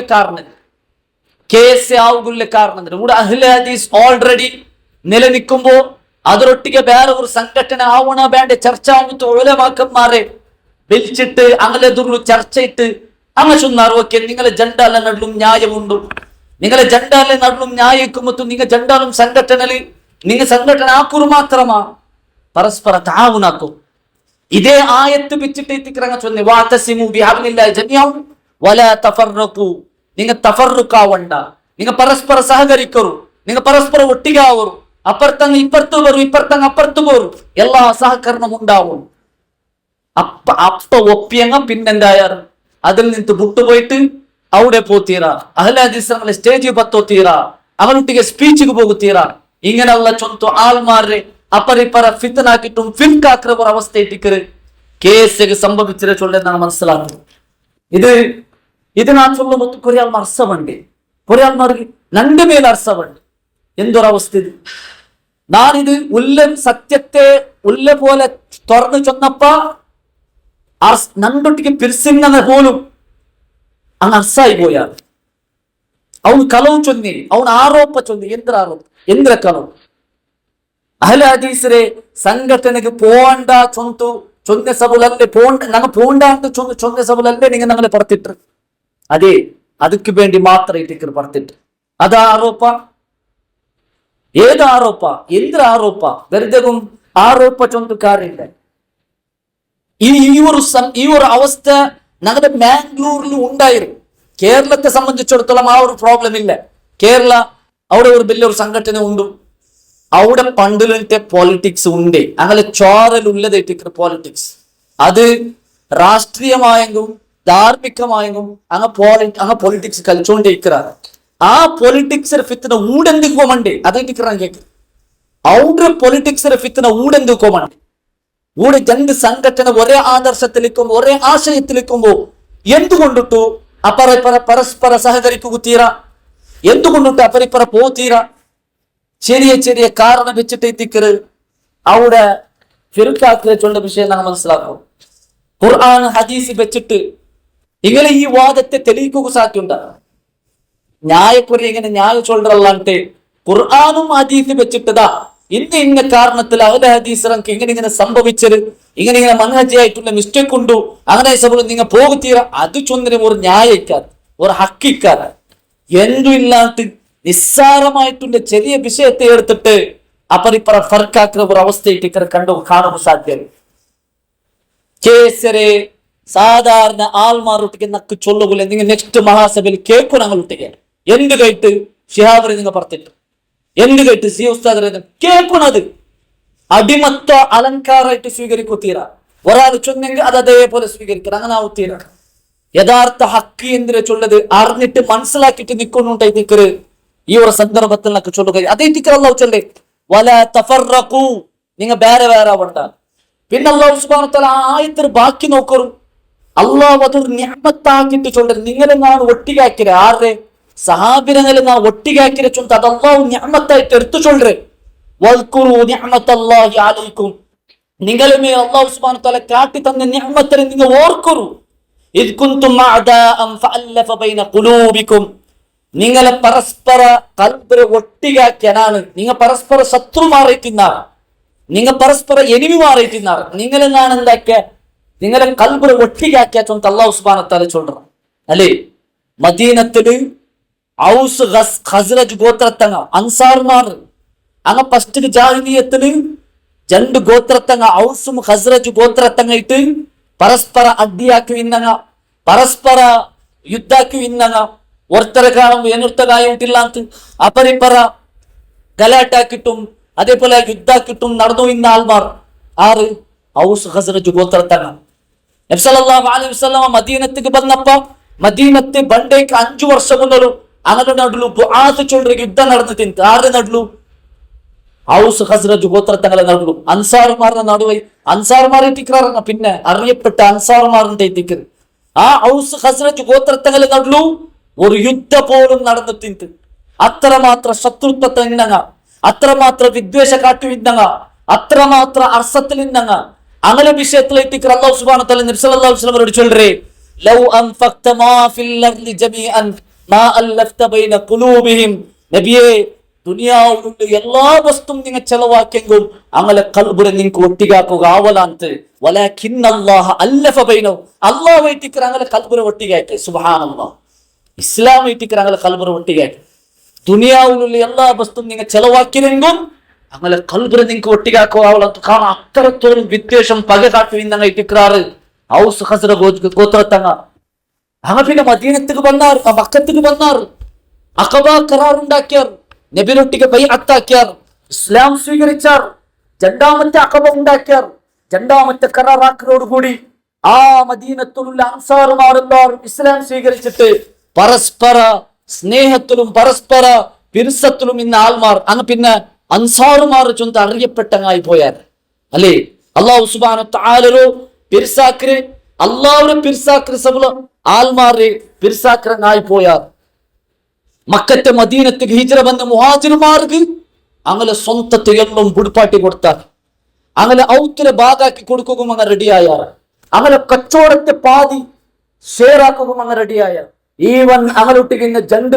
കാരണം കൂടെ അഹ്ലെ ഹദീസ് ഓൾറെഡി നിലനിൽക്കുമ്പോ അതിലൊട്ടിಗೆ വേറെ ഒരു സംഘടന ആവണ വേണ്ട ചർച്ച ആവുമ്പോ ഉലമാക്കന്മാരെ വിളിച്ചിട്ട് അങ്ങനെ ചർച്ചയിട്ട് അങ്ങനെ ചൊന്നാർ ഓക്കെ നിങ്ങളെ ജണ്ടാല നടും ന്യായമുണ്ടു, നിങ്ങളെ ജണ്ടാല നടും ന്യായിക്കുമ്പോ നിങ്ങൾ ജണ്ടാലും സംഘടനയിൽ നിങ്ങൾ സംഘടന ആക്കുറു മാത്രമാ പരസ്പര താവുനാക്കും. ഇതേ ആയത്ത് വെച്ചിട്ട് ഇത്തിക്കറങ്ങ ചൊല്ലി വാതസിമു ബിഹബ്ലില്ലാഹി ജമിഅൻ വലാ തഫറഖു. നിങ്ങൾ തഫറുക്കാവണ്ട, നിങ്ങൾ പരസ്പര സഹകരിക്കರು, നിങ്ങൾ പരസ്പര ഒട്ടിಗಾವರು, അപ്പുറത്തങ്ങ് ഇപ്പുറത്ത് വരും, ഇപ്പുറത്തങ്ങ് അപ്പുറത്ത് പോരും, എല്ലാ സഹകരണം ഉണ്ടാവും. അപ്പ ഒപ്പിയങ്ങ പിന്നെന്തായാലും അതിൽ നിന്ന് വിട്ടുപോയിട്ട് അവിടെ പോത്തീറ, അഹ്ലഹദീസ് സ്റ്റേജിൽ പത്തോത്തീറ, അവനൊಟ್ಟಿಗೆ ಸ್ಪೀಚಿಗೆ ಹೋಗುತ್ತೀರಾ. ഇങ്ങനെയുള്ള ചൊന്തു ആൾമാരെ അപ്പറിപ്പറ ഫിത്തനാക്കിട്ടും ഫിൽക്കാക്കുന്ന ഒരു അവസ്ഥ ഇട്ടിക്കറ് കേസിಗೆ സംഭവിച്ചിട്ട് ചൊല്ലെന്നാണ് മനസ്സിലാക്കുന്നത്. ഇത് ഞാൻ ചൊല്ലുമ്പോൾ കുറെ ആൾമാർ അർത്ഥമുണ്ട്, കുറെ ആൾമാർക്ക് രണ്ട് മേൽ അർത്ഥമുണ്ട്. എന്തൊരവസ്ഥ ഇത്! ഞാനിത് സത്യത്തെ പോലെ തുറന്നു ചൊന്നപ്പ നണ്ടൊട്ടിക്ക് പിരിസിങ്ങനെ പോലും അങ്ങ് അർസായി പോയാണ്. ಅವನು ಕಲವು ಚೊಂದಿ, ಅವನ ಆರೋಪ ಚೊಂದಿ. ಎಂದ್ರ ಕಲವು ಅಹ್ಲೆ ಹದೀಸರೆ ಸಂಘಟನೆಗೆ പോണ്ട ചൊന്ന സബുലല്ലേ ഞങ്ങൾ പോണ്ട ചൊന്ന സബുലല്ലേ നിങ്ങൾ ഞങ്ങളെ പറത്തിട്ട് അതെ ಅದಕ್ಕೆ വേണ്ടി മാത്രം ഇട്ടിക്കർ പറത്തിട്ട് അത് ആരോപ. ഏത് ആരോപ? എന്ದ್ರ ആരോപ? വെറുതെയും ആരോപ ചൊന്തു കാര്യമില്ല. ഈ ഒരു അവസ്ഥ ഞങ്ങളുടെ മാംഗ്ലൂരിൽ ഉണ്ടായിരുന്നു. കേരളത്തെ സംബന്ധിച്ചിടത്തോളം ആ ഒരു പ്രോബ്ലം ഇല്ല. കേരള അവിടെ ഒരു വലിയൊരു സംഘടന ഉണ്ട്, അവിടെ പണ്ടിലത്തെ പോളിറ്റിക്സ് ഉണ്ട്. അങ്ങനെ ചോരലുള്ളതായിട്ട് പോളിറ്റിക്സ് അത് രാഷ്ട്രീയമായെങ്കും ധാർമ്മികമായെങ്കും അങ്ങ് പൊളിറ്റിക്സ് കളിച്ചോണ്ടിരിക്കാറ്. ആ പൊളിറ്റിക്സ് ഫിത്തിന ഊടെന്തുക്കോമണ്ടേ അതെനിക്ക് കേക്ക്. ഔഡ്ര പൊളിറ്റിക്സ് ഫിത്തിന ഊടെന്തുക്കോമണ്ടേ ഊടെ രണ്ട് സംഘടന ഒരേ ആദർശത്തിലേക്കുമ്പോ ഒരേ ആശയത്തിലേക്കുമ്പോ എന്തുകൊണ്ടിട്ടു പരസ്പര സഹകരിക്കുകീറ? എന്തുകൊണ്ടിട്ട് അപ്പരിപ്പറ പോത്തീറ? ചെറിയ കാരണം വെച്ചിട്ട് എത്തിക്കറ് അവിടെ ഫിർക്കാക്കിലെ ചൊല്ല വിഷയം നമ്മൾ മനസ്സിലാക്കും. ഖുർആൻ ഹദീസ് വെച്ചിട്ട് ഇങ്ങനെ ഈ വാദത്തെ തെളിയിക്കുക സാധ്യത. ന്യായക്കുറി ഇങ്ങനെ ന്യായ ചൊല്ലല്ലാണ്ട് ഖുർആനും ഹദീസ് വെച്ചിട്ടതാ ഇന്ന കാരണത്തിൽ അഹ്ലെ ഹദീസർക്ക് ഇങ്ങനെ സംഭവിച്ചത്, ഇങ്ങനെ മനഹജിയായിട്ടുള്ള മിസ്റ്റേക്ക് ഉണ്ടു, അങ്ങനെ സബുൽ നിങ്ങൾ പോകുത്തീറ. അത് ചൊന്നിന് ഒരു ന്യായിക്കാർ, ഒരു ഹക്കിക്കാർ എന്തും ഇല്ലാണ്ട് നിസ്സാരമായിട്ടുള്ള ചെറിയ വിഷയത്തെ എടുത്തിട്ട് അപ്പറിപ്പറ ഫർക്കാക്കുന്ന ഒരു അവസ്ഥയിട്ട് കാണുക സാധ്യത. കേസരെ സാധാരണ ആൾമാരൊട്ടിಗೆ നക്ക് ചൊല്ലുകൂല. നിങ്ങൾ നെക്സ്റ്റ് മഹാസഭയിൽ കേൾക്കു ഞങ്ങളൊട്ടിಗೆ എന്ത് കേട്ട് ഷിഹാബിനെ നിങ്ങൾ പറഞ്ഞിട്ട് എന്ത് കേട്ട് സി ഉസ്താദ് കേൾക്കുന്നത് അടിമത്വ അലങ്കാരമായിട്ട് സ്വീകരിക്കുത്തീര. ഒരാൾ ചൊന്നെങ്കിൽ അത് അതേപോലെ സ്വീകരിക്കണം, അങ്ങനെ ആവുത്തീര. യഥാർത്ഥ ഹക്ക് എന്തിനെ ചൊല്ലത് അറിഞ്ഞിട്ട് മനസ്സിലാക്കിയിട്ട് നിൽക്കുന്നുണ്ടായി നിൽക്കര്. ഈ ഒരു സന്ദർഭത്തിൽ നമുക്ക് ചൊല്ലുക അതേ തിക്കറല്ലാഹു ചൊല്ലേ വലാ തഫറഖു, നിങ്ങൾ വേറെ ആവണ്ട. പിന്നെ അല്ലാഹു സുബ്ഹാനഹു വ തആല ആയത്തിൽ ബാക്കി നോക്കറും അല്ലാഹു അതൊരു നിഅമത്താക്കിയിട്ട് ചൊല്ലത്. നിങ്ങളെന്നാണ് ഒട്ടികാക്കിര ആരെ സഹാബിരങ്ങളെന്നാ ഒട്ടികാക്കിര ചൊല്ലുന്നത്. അത് അല്ലാഹു നിഅമത്തായിട്ട് എടുത്തു ചൊല്ലേ. വദ്കുറു നിഅമത്തല്ലാഹി അലൈക്കും, നിങ്ങളുമേ അല്ലാഹു സുബ്ഹാനഹു വ തആല കാട്ടി തന്ന നിഅമത്തിനെ നിങ്ങൾ ഓർക്കൂ. ഇദ് കുൻതും അഅദാഅൻ ഫഅല്ലഫ ബൈന ഖുലൂബിക്കും, നിങ്ങളെ പരസ്പര കൽബിനെ ഒട്ടികാക്കിയനാണ്. നിങ്ങൾ പരസ്പര ശത്രുമാറിയിട്ടിന്നാർ, നിങ്ങൾ പരസ്പര എനിമി മാറിയിട്ടിന്നാർ. നിങ്ങളെന്നാണ് എന്താക്കിയ നിങ്ങളെ കൽബിനെ ഒട്ടികാക്കിയ ചൊന്ന് അല്ലാഹു സുബ്ഹാനഹു വ തആല ചൊല്ലണം അല്ലേ. മദീനത്തില് ഔസ് ഖസ്റജ് ഗോത്രത്തങ്ങ അൻസാർമാർ അങ്ങ് ഫസ്റ്റ് ജാഹിലിയത്തില് രണ്ട് ഗോത്രത്തങ്ങ ഔസും ഖസ്റജ് ഗോത്രത്തങ്ങ ഇട്ട് പരസ്പര അടിയാക്കി ഇന്നങ്ങ പരസ്പര യുദ്ധാക്കി ഇന്നങ്ങ ഒർത്തര കാണും ಏನುರ್ತಾಗಿಲ್ಲ ಅಂತ ಅಪರಿಪರ ಗಲಾಟಾಕಿട്ടും അതേപോലെ യുദ്ധാക്കിട്ടും നടന്നു ഇന്ന ആൾമാർ ആറ് ഔസ് ഖസ്റജ് ഗോത്രത്തങ്ങ. നബി സല്ലല്ലാഹു അലൈഹി വസല്ലം മദീനത്തേക്ക് വന്നപ്പ മദീനത്തെ ಬಂಡೆಗೆ 5 ವರ್ಷ മുന്നോരു അങ്ങനെ നടുലു ബുആസ് ചൊല്ലുന്ന യുദ്ധം നടന്നിട്ടുണ്ട്. ആറ് നടുലു ഔസ് ഖസ്റജ് ഗോത്രത്തങ്ങളെ നടുലു. അൻസാർമാരുടെ നടുവൈ അൻസാർമാരെത്തിക്കാറങ്ങ പിന്നെ അറിയപ്പെട്ട അൻസാർമാരുടെ എത്തിക്കറ്. ആ ഔസ് ഖസ്റജ് ഗോത്രത്തങ്ങളെ നടുലു ഒരു യുദ്ധ പോലും നടന്നിട്ടുണ്ട്. അത്രമാത്ര ശത്രുത്വത്തെ ഇന്നങ്ങ, അത്രമാത്ര വിദ്വേഷ കാട്ടു ഇന്നങ്ങ, അത്രമാത്ര അർസത്തിൽ ഇന്നങ്ങ. അങ്ങനെ വിഷയത്തിലെത്തിക്കർ അല്ലാഹു സുബ്ഹാനഹു വ തആല നബി സല്ലല്ലാഹു അലൈഹി വസല്ലമയോട് ചൊല്ലറേ ലൗ അൻഫഖത മാ ഫിൽ അർളി ജമീഅൻ മാ അല്ലഫത ബൈന ഖുലൂബിഹിം, നബിയേ ദുനിയാവിലുള്ള എല്ലാ വസ്തുവും നിങ്ങൾ ചെലവാക്കിയെങ്കിലും അങ്ങനെ കൽബിനെ നിങ്ങൾക്ക് ഒട്ടികാക്കുക ആവലാന്ത്. വലാകിന്നല്ലാഹ അല്ലഫ ബൈനഹും, അല്ലാഹു ഇട്ടിക്കർ അങ്ങനെ കൽബിനെ ഒട്ടികാക്കി. സുബ്ഹാനല്ലാഹ്, ഇസ്ലാം ഇട്ടിക്കർ അങ്ങനെ കൽബിനെ ഒട്ടികാക്കി. ദുനിയാവിലുള്ള എല്ലാ വസ്തുവും നിങ്ങൾ ചെലവാക്കിയെങ്കിലും അങ്ങനെ കൽബിനെ നിങ്ങൾക്ക് ഒട്ടികാക്കോ കാണാൻ അത്രത്തോളം വിദ്വേഷം പക കാട്ടുവിന്നങ്ങ ഇട്ടിക്കാറ് ഔസ് ഹസ്ര ഗോത്രത്തങ്ങ അങ്ങ പിന്നെ മദീനത്തേക്ക് വന്നാർ മക്കത്തേക്ക് വന്നാർ അഖബ കരാറുണ്ടാക്കിയാർ നബിനൊട്ടിക്ക് ബൈഅത്താക്കിയാർ ഇസ്ലാം സ്വീകരിച്ചാർ രണ്ടാമത്തെ അഖബ ഉണ്ടാക്കിയാർ രണ്ടാമത്തെ കരാറാക്കലോടുകൂടി ആ മദീനത്തിലുള്ള അൻസാറുമാരെല്ലാവരും ഇസ്ലാം സ്വീകരിച്ചിട്ട് പരസ്പര സ്നേഹത്തിലും പരസ്പര പിരിസത്തിലും ഇന്ന് ആൾമാർ അങ്ങ് പിന്നെ അൻസാറുമാർ ചൊന്ത് അറിയപ്പെട്ടങ്ങായി പോയാർ അല്ലേ അള്ളാഹു സുബ്ഹാനഹു തആല പിരിസാക്കര് അള്ളാഹുടെ പിരിസാക്കര് സബല ആൾമാരെ പിരിസാക്കരങ്ങായി പോയാർ മക്കത്തെ മദീനത്തേക്ക് ഹിജ്റ വന്ന മുഹാജിർമാർക്ക് അങ്ങനെ സ്വന്തത്തെ എല്ലാം പുടുപ്പാട്ടി കൊടുത്താർ അങ്ങനെ ഔത്തിലെ ഭാഗാക്കി കൊടുക്കുകയും അങ്ങ് റെഡിയായാർ അങ്ങനെ കച്ചവടത്തെ പാതി ഷെയറാക്കുകയും അങ്ങ് റെഡിയായാർ ഈവൻ അങ്ങനൊട്ടിക്കുന്ന ജണ്ട്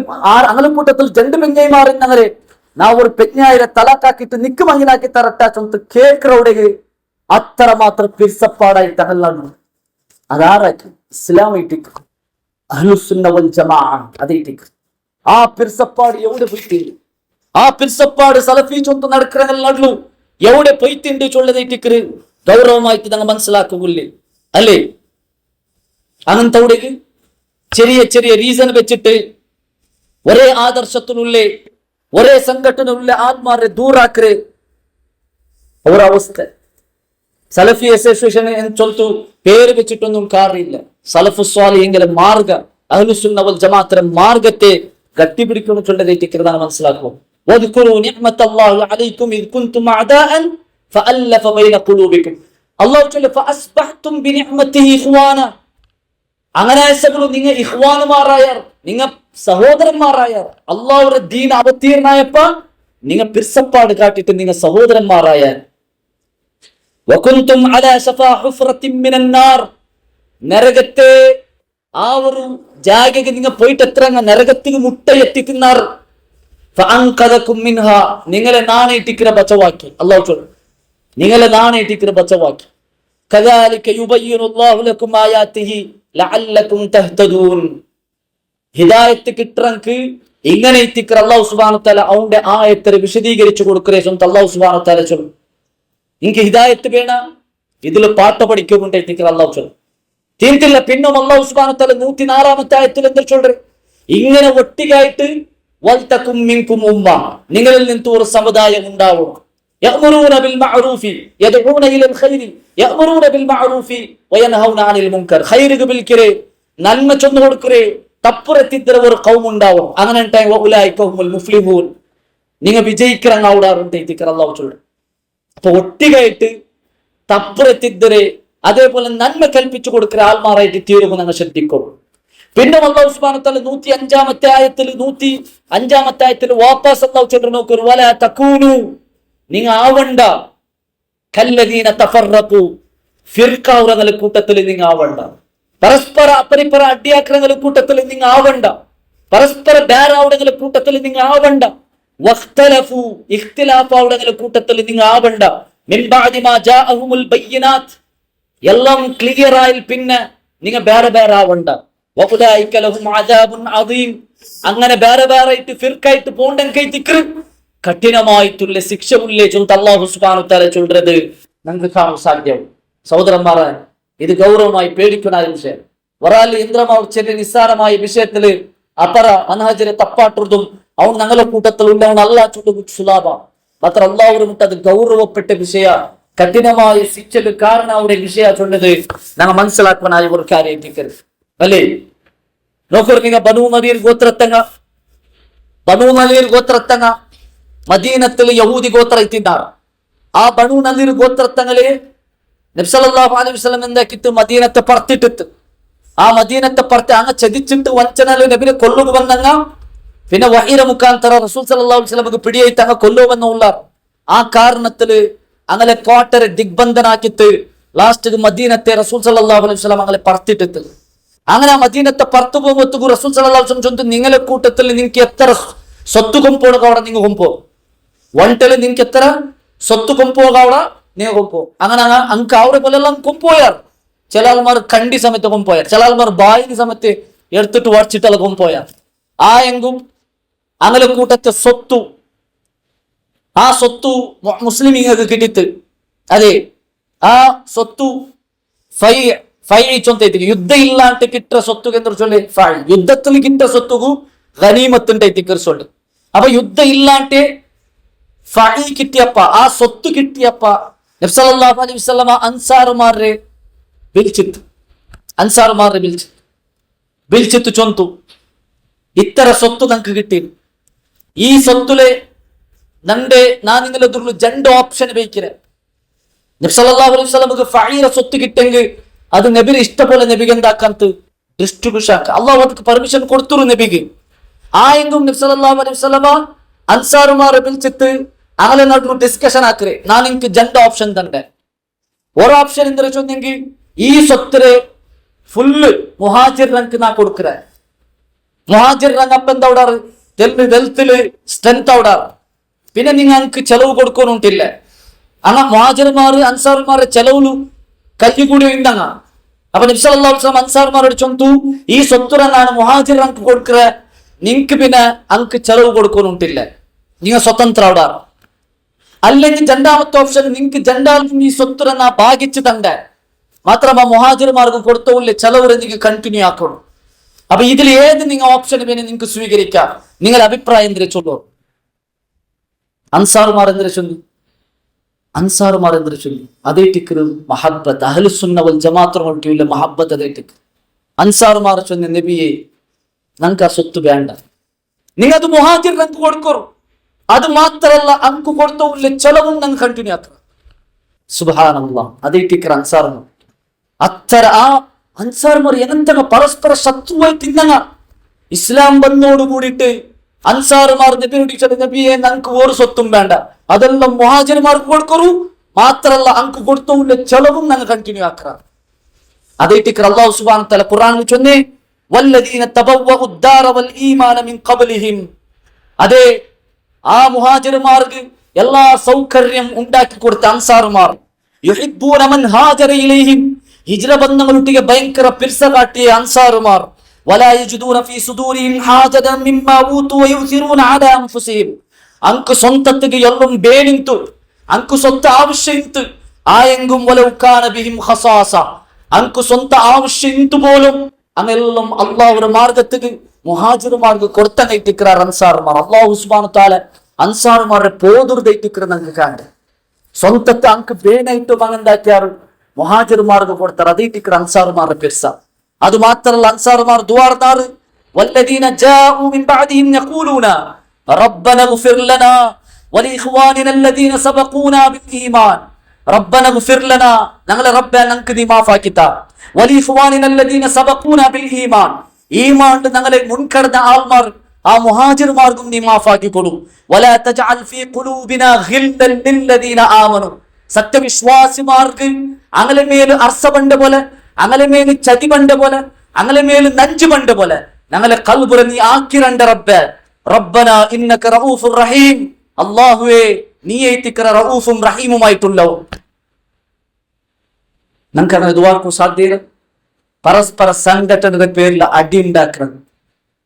അങ്ങനെ കൂട്ടത്തിൽ ജണ്ട് പെഞ്ഞൈമാറിന്നങ്ങനെ ನಾವು ഒരു പെഞ്ഞായിരെ തലാക്കാക്കിട്ട് നിക്ക് മങ്ങിനാക്കി തരട്ടാ ചൊന്ത് കേൾക്കറോടെಗೆ അത്ര മാത്രം പിരിസപ്പാടായി തകലാണ് അതാറാക്കി ഇസ്ലാമൈറ്റിക്ക് അഹ്ലുസുന്ന വൽ ജമാഅ അതൈറ്റിക്ക് ആ പിരിസപ്പാട് എവിടെ പോയിട്ടുണ്ട് ആ പിരിസപ്പാട് സലഫി ചൊന്ത് നടക്കുന്നല്ലോ എവിടെ പോയിട്ടുണ്ട് ചൊല്ലതൈറ്റിക്ക് ഗൗരവമായിട്ട് ഞങ്ങൾ മനസ്സിലാക്കുന്നില്ലേ അല്ലേ അങ്ങനത്തെ അവിടെ ചെറിയ ചെറിയ റീസൺ വെച്ചിട്ട് ഒരേ ആദർശത്തിനുള്ള ഒരേ സംഘടനയുള്ള ആത്മാരെ ദൂരാക്കരെ അവരവസ്ഥ സലഫി അസോസിയേഷൻ എന്ന് ചൊല്ലിട്ടു പേര് വെച്ചിട്ടൊന്നും കാര്യമില്ല സലഫു സ്വാലിഹിന്റെ മാർഗ അഹ്ലുസുന്ന വൽ ജമാഅത്തിന്റെ മാർഗത്തെ ഗട്ടിപ്പിടിക്കുന്നു ചൊല്ലതൈറ്റിക്കുന്നതാണ് മനസ്സിലാക്കും വദ്കുറു നിഅമത്തല്ലാഹി അലൈക്കും ഇദ് കുൻതും അദാഅൻ ഫഅല്ലഫ ബൈന ഖുലൂബിക്കും അല്ലാഹു ചൊല്ല ഫഅസ്ബഹ്തും ബിനിഅമതിഹി ഇഖ്വാന അങ്ങനെ നിങ്ങൾ ഇഖ്വാനുമാരായാർ നിങ്ങൾ സഹോദരന്മാരായാർ അള്ളാഹുടെ ദീൻ അവതീർണായപ്പ നിങ്ങൾ പിരിസപ്പാട് കാട്ടിട്ട് നിങ്ങൾ സഹോദരന്മാരായാർ വകുന്തും അലാ ശഫാ ഹുഫ്റത്തിൻ മിനൻ നാർ നരകത്തെ ആ ഒരു ജാഗയ്ക്ക് നിങ്ങൾ പോയിട്ട് എത്ര നരകത്തിന് മുട്ടയെത്തിക്കുന്നാർ ഫഅൻഖദകും മിൻഹാ നിങ്ങളെ നാണയിട്ടിക്കിற ബച്ചവാക്കി അല്ലാഹു ചൊല്ലു നിങ്ങളെ നാണയിട്ടിക്കിற ബച്ചവാക്കി കദാലിക യുബയ്യിനുല്ലാഹു ലക്കും ആയാതിഹി ലഅല്ലകും തഹ്തദൂൻ ഹിദായത്ത് കിട്ടറക്ക് ഇങ്ങനെ എത്തിക്കർ അല്ലാഹു സുബ്ഹാനഹു വ തആല അവന്റെ ആയത്തിനെ വിശദീകരിച്ചു കൊടുക്കറേ സ്വന്തം അല്ലാഹു സുബ്ഹാനഹു വ തആല ചൊല്ലു നിങ്ങൾക്ക് ഹിദായത്ത് വേണ ഇതിൽ പാട്ട് പഠിക്കുകൊണ്ട് എത്തിക്കർ അല്ലാഹു ചൊല്ലു തീർത്തില്ല പിന്നും അല്ലാഹു സുബ്ഹാനഹു വ തആല 104ാമത്തെ ആയത്തിൽ എന്താ ചൊല്ലറേ ഇങ്ങനെ ഒട്ടികായിട്ട് വൽതകും മിൻകും ഉമ്മ നിങ്ങളിൽ നിന്ന് ഒരു സമുദായം ഉണ്ടാവും യഅ്മുറൂന ബിൽ മഅറൂഫി യദ്ഊന ഇലൽ ഖൈരി യഅ്മുറൂന ബിൽ മഅറൂഫി വയൻഹൗന അനിൽ മുൻകർ ഖൈറുക ബിൽകിരെ നന്മ ചൊന്നു കൊടുക്കറേ തപ്പുറത്തിത്ര ഒരു ഖൗം ഉണ്ടാവും അങ്ങനെ ടൈം ഉലൈക ഹുമുൽ മുഫ്ലിഹൂൻ നിങ്ങൾ വിജയിക്കറങ്ങ ഔടാറുണ്ട് എത്തിക്കർ അല്ലാഹു ചൊല്ലു അപ്പൊ ഒട്ടികായിട്ട് തപ്പുറത്തിത്ര അതേപോലെ നന്മ കൽപ്പിച്ചു കൊടുക്കറ ആൾമാരായിട്ട് തീരുമെന്ന് നിങ്ങൾ ശ്രദ്ധിക്കും പിന്നെ അല്ലാഹു സുബ്ഹാനഹു വ തആല 105ാമത്തെ ആയത്തിൽ 105ാമത്തെ ആയത്തിൽ വാപ്പസ് അല്ലാഹു ചൊല്ലു നോക്കൂ വലാ തകൂനു നിങ്ങൾ ആവണ്ട കല്ലദീന തഫറഖു ഫിർഖൗറകളുടെ കൂട്ടത്തിൽ നിങ്ങൾ ആവണ്ട പരസ്പര അപരിപര അടിയാക്രങ്ങളുടെ കൂട്ടത്തിൽ നിങ്ങൾ ആവണ്ട പരസ്പര ബേറാവുടങ്ങളുടെ കൂട്ടത്തിൽ നിങ്ങൾ ആവണ്ട വഖ്തലഫു ഇഖ്തിലാഫാവുടങ്ങളുടെ കൂട്ടത്തിൽ നിങ്ങൾ ആവണ്ട മിൻ ബഅദി മാ ജാഅഹുമുൽ ബയ്യിനാത്ത് എല്ലാം ക്ലിയർ ആയി പിന്നെ നിങ്ങൾ ബേറെ ബേറെ ആവണ്ട വഉലൈക ലഹും അദാബുൻ അദീം അങ്ങനെ ബേറെ ബേറായിട്ട് ഫിർഖായിട്ട് പോണ്ടെങ്കിൽ ദിക്ർ കഠിനമായിട്ടുള്ള ശിക്ഷ ഉള്ളേ ചൊല്ല് അല്ലാഹു സുബ്ഹാനഹു വ തആല ചൊല്ലുന്നത് നമുക്ക് കാണാൻ സാധ്യവും സഹോദരന്മാരെ ഇത് ഗൗരവമായി പേടിക്കുന്ന വിഷയം ഒരാൾ യന്ത്രമാവ് ചെറിയ നിസ്സാരമായ വിഷയത്തില് അപ്പറ മനഹജരെ തപ്പാട്ടുന്നതും അവൻ ഞങ്ങളുടെ കൂട്ടത്തിൽ ഉള്ളവൻ അല്ലാ ചൊല്ലു സുലാഭ മാത്ര അല്ലാഹുവിനെ മുട്ടത് ഗൗരവപ്പെട്ട വിഷയ കഠിനമായ ശിക്ഷക്ക് കാരണമായ വിഷയ ചൊല്ലത് ഞങ്ങൾ മനസ്സിലാക്കുവാനായി ഒരു കാര്യം എത്തിക്കരുത് അല്ലേ നോക്കൂ നിങ്ങൾ ബനൂ നദീർ ഗോത്രത്തങ്ങ മദീനത്തിൽ യഹൂദി ഗോത്ര എത്തിದ್ದಾರೆ ആ ബനൂ നദീർ ഗോത്രത്തങ്ങളെ നബി സല്ലല്ലാഹു അലൈഹി വസല്ലം എന്താക്കിട്ട് മദീനത്തെ പറത്തിട്ടിട്ട് ആ മദീനത്തെ പറത്തി അങ്ങ് ചതിച്ചിട്ട് വഞ്ചനല് നബിനെ കൊല്ലുക വന്നങ്ങ പിന്നെ വഹീര മുഖാന്തര റസൂൽ സല്ലല്ലാഹു അലൈഹി വസല്ലം പിടിയായിട്ട് അങ്ങ് കൊല്ലുവെന്നുള്ള ആ കാരണത്തില് അങ്ങനെ കോട്ടരെ ദിഗ്ബന്ധനാക്കിട്ട് ലാസ്റ്റ് മദീനത്തെ റസൂൽ സല്ലല്ലാഹു അലൈഹി വസല്ലം അങ്ങനെ പറത്തിട്ടിട്ട് അങ്ങനെ ആ മദീനത്തെ പറത്തു പോകുമ്പോൾ റസൂൽ സല്ലല്ലാഹു അലൈഹി വസല്ലം ചൊല്ലുന്നു നിങ്ങളെ കൂട്ടത്തിൽ നിങ്ങൾക്ക് എത്ര സ്വത്ത് കൊമ്പോണക അവിടെ നിങ്ങൾ കൊമ്പോ ಒಂಟೆಲಿ ನಿನ್ಗೆ ಎತ್ತರ ಸೊತ್ತು ಕೊಂಪೋಗ ಅವಳ ನೀವು ಕೊಂಪು അങ്ങനെ അങ്ങ് അവരെ പോലെല്ലാം കൊമ്പോയാർ ചില ആൾമാർ കണ്ടി സമയത്ത് കൊമ്പോയാർ ചില ആൾമാർ ബായിന് സമയത്ത് എടുത്തിട്ട് വടിച്ചിട്ടല്ല കൊമ്പോയാർ ആ എങ്കും അങ്ങനെ കൂട്ടത്തെ സ്വത്തു ആ സ്വത്തു മുസ്ലിമീങ്ങൾക്ക് കിട്ടിത്ത് അതെ ആ സ്വത്തു ಯುದ್ಧ ಇಲ್ಲ ಅಂತ ಕಿಟ್ಟ ಸೊತ್ತುಗೆ ಎಂದು சொல்லி ಯುದ್ಧದಲ್ಲಿ ಕಿಟ್ಟ ಸೊತ್ತುಗೂ ಗನೀಮತ್ತುಂಟೆ ತಿಕ್ಕರ್ಸೊಳ್ಳು ಅಪ್ಪ ಯುದ್ಧ ಇಲ್ಲ ಅಂಟೆ ಫೈ ಕಿಟ್ಟಿಯಪ್ಪ ಆ ಸೊತ್ತು ಕಿಟ್ಟಿಯಪ್ಪ ನಬಿ ಸല്ലಲ್ಲಾಹು ಅಲೈಹಿ ವಸಲ್ಲಮ ಅನ್ಸಾರುಮಾರ್ರೆ ಬಿಲ್ಚಿತ್ತು ಚೊಂತು ಇತ್ತರ ಸೊತ್ತು ನಂಗೆ കിട്ടി ഈ സ്വത്തുലെ നന്റെ നാനിങ്ങളെ ദുർಲು രണ്ട് ഓപ്ഷൻ ಬೇಕಿರೆ നബി സല്ലല്ലാഹു അലൈഹി വസല്ലമക്ക് ഫഈറ സ്വത്ത് കിട്ടെങ്കിൽ അത് നബിന് ഇഷ്ടപോലെ നബിക്ക് എന്താക്കാത്ത ഡിസ്ട്രിബ്യൂഷൻ ആക്കുക അള്ളാഹു ಅದಕ್ಕೆ പെർമിഷൻ കൊടുത്തു നബിക്ക് ആ എങ്കും നബി സല്ലല്ലാഹു അലൈഹി വസല്ലമ അൻസാറുമാരെ വിളിച്ചിട്ട് അങ്ങനെ നടന്നു ഡിസ്കഷൻ ആക്കരെ ನಾನು ನಿಮಗೆ രണ്ട് ഓപ്ഷൻ ತಂದೆ ഒരു ഓപ്ഷൻ എന്തെന്ന് വെച്ചെങ്കിൽ ഈ സ്വത്തിനെ ഫുള്ള് മുഹാജിർ റങ്ക് നാ കൊടുക്കറേ മുഹാജിർ റങ്ക് അപ്പ എന്താ ഉടാറ് വെൽത്തില് സ്ട്രെങ്ത് ഔടാറ് പിന്നെ നിങ്ങൾക്ക് ചെലവ് കൊടുക്കാനുണ്ടില്ല അങ്ങ മുഹാജിർമാർ അൻസാറുമാരുടെ ചെലവില് കല്ല് കൂടി ഉണ്ടങ്ങ അപ്പൊ നബി സല്ലല്ലാഹു അലൈഹി വസല്ലം അൻസാറുമാരോട് ചൊന്തു ഈ സ്വത്തുരനാണ് മുഹാജിർ റങ്ക് കൊടുക്കറ നിങ്ങൾക്ക് പിന്നെ അങ്ക് ചെലവ് കൊടുക്കാനുണ്ടില്ല നിങ്ങൾ സ്വതന്ത്ര ഔടാറ് അല്ലെങ്കിൽ രണ്ടാമത്തെ ഓപ്ഷൻ നിങ്ങൾക്ക് രണ്ടാൾക്കും ഈ സ്വത്തുരന ഭാഗിച്ചു തണ്ട മാത്രം ആ മുഹാജിർമാർക്ക് കൊടുത്തോല്ലേ ചെലവരെ നിങ്ങൾക്ക് കണ്ടിന്യൂ ആക്കണം അപ്പൊ ഇതിൽ ഏത് നിങ്ങൾ ഓപ്ഷൻ വേണേ നിങ്ങൾക്ക് സ്വീകരിക്കാം നിങ്ങളുടെ അഭിപ്രായം എന്തിനെ ചൊല്ലോ അൻസാറുമാർ എന്തിനെ ചൊല്ലി അതേ ടിക്കറ് മഹബ്ബത്ത് അഹ്ലുസുന്ന വൽ ജമാഅത്തുകളുടെ മഹബ്ബത്ത് അതേ ടിക്കർ അൻസാറുമാർ ചൊല്ലി നബിയെ ഞങ്ങൾക്ക് ആ സ്വത്ത് വേണ്ട നിങ്ങൾ അത് മുഹാജിർ ഞങ്ങൾക്ക് കൊടുക്കൂ അത് മാത്രല്ല അങ്ക് കൊടുത്തോല്ലേ ചെലവും ഞങ്ങൾ കണ്ടിന്യൂ ആക്കണം സുബ്ഹാനല്ലാഹ് അതേ ടിക്കർ അൻസാറുമാർ അത്തര ആ അൻസാർമാർ എന്തൊക്കെ പരസ്പര ശത്രുവായി തിന്നങ്ങ ഇസ്ലാം വന്നോട് കൂടിയിട്ട് അൻസാറുമാർ നബിയോട് നബിയെ ഞങ്ങൾക്ക് ഒരു സ്വത്തും വേണ്ട അതെല്ലാം മുഹാജിർമാർക്ക് കൊടുക്കൂ മാത്രല്ല അങ്ക് കൊടുത്തോല്ലേ ചെലവും ഞങ്ങൾ കണ്ടിന്യൂ ആക്കാം അതേ ടിക്കർ അല്ലാഹു സുബ്ഹാനഹു വ തആല ഖുർആനിൽ ചൊന്നേ വല്ലദീന തബവ്വഉ ദാര വൽ ഈമാന മിൻ ഖബ്ലിഹിം അതേ ആ മുഹാജിർമാർക്ക് എല്ലാ സൗകര്യം ഉണ്ടാക്കി കൊടുത്ത അൻസാറുമാർ യുഹിബ്ബൂന മൻ ഹാജറ ഇലൈഹിം ഹിജ്റ ബന്ധങ്ങളൊട്ടിಗೆ ഭയങ്കര പിർസ കാട്ടിയ അൻസാറുമാർ വലാ യജിദൂന ഫീ സുദൂരിഹിം ഹാജതൻ മിമ്മാ ഊതു വയുസിറൂന അലാ അൻഫുസിഹിം അങ്ക് സ്വന്തത്തിಗೆ എല്ലാം ಬೇನಿಂತು അങ്ക് സ്വത്ത് ആവശ്യമിತ್ತು ആയെങ്കും വലൗ കാന ബിഹിം ഖസാസ അങ്ക് സ്വന്ത ആവശ്യമിತ್ತು പോലും അങ്ങെല്ലാം അല്ലാഹുവിന്റെ മാർഗ്ഗത്തിക്ക് മുഹാജിർമാർക്ക് കൊടുത്തങ്ങൈറ്റിക്കറാർ അൻസാറുമാർ അല്ലാഹു സുബ്ഹാനഹു വ തആല അൻസാറുമാരെ പോതുർദൈറ്റിക്കറ നമുക്ക് കാണും സ്വന്തത്തെ അങ്ക് ಬೇನಾയിട്ട് മകന്താക്കിയാർ മുഹാജിർമാർക്ക് കൊടുത്താർ അതേ ടിക്കർ അൻസാറുമാരുടെ പിർസ അത് മാത്രമല്ല അൻസാറുമാർ ദുആർദാറ് വല്ലദീന ജാഉ മിൻ ബഅദിഹിം യഖൂലൂന റബ്ബനഗ്ഫിർ ലനാ വലിഇഖ്വാനിന അല്ലദീന സബഖൂന ബിൽ ഈമാൻ റബ്ബനഗ്ഫിർ ലനാ ഞങ്ങളെ റബ്ബേ ഞങ്ങൾക്ക് നീ മാഫാക്കിത്താ വലിഇഖ്വാനിന അല്ലദീന സബഖൂന ബിൽ ഈമാൻ ഈമാനിൽ ഞങ്ങളെ മുൻകടന്ന ആൾമാർ ആ മുഹാജിർമാർക്കും നീ മാഫാക്കി കൊടു വലാ തജഅൽ ഫീ ഖുലൂബിനാ ഗില്ലൻ ലില്ലദീന ആമനു സത്യവിശ്വാസിമാർക്ക് അങ്ങനെ മേല് അർസബണ്ട പോലെ അങ്ങനെ മേല് ചതിബണ്ട പോലെ അങ്ങനെ മേല് നഞ്ചുബണ്ട പോലെ ഞങ്ങളെ ഖൽബുര നീ ആക്കിരണ്ട റബ്ബേ റബ്ബന ഇന്നക റഊഫുർ റഹീം അല്ലാഹുവേ നീ ഏറ്റിക്കറ റഊഫും റഹീമുമായിട്ടുള്ളോ ഞങ്ങൾക്ക് അങ്ങനെ ദുആക്ക് സാധ്യത പരസ്പര സംഘടനയുടെ പേരിൽ അടി ഉണ്ടാക്കുന്നത്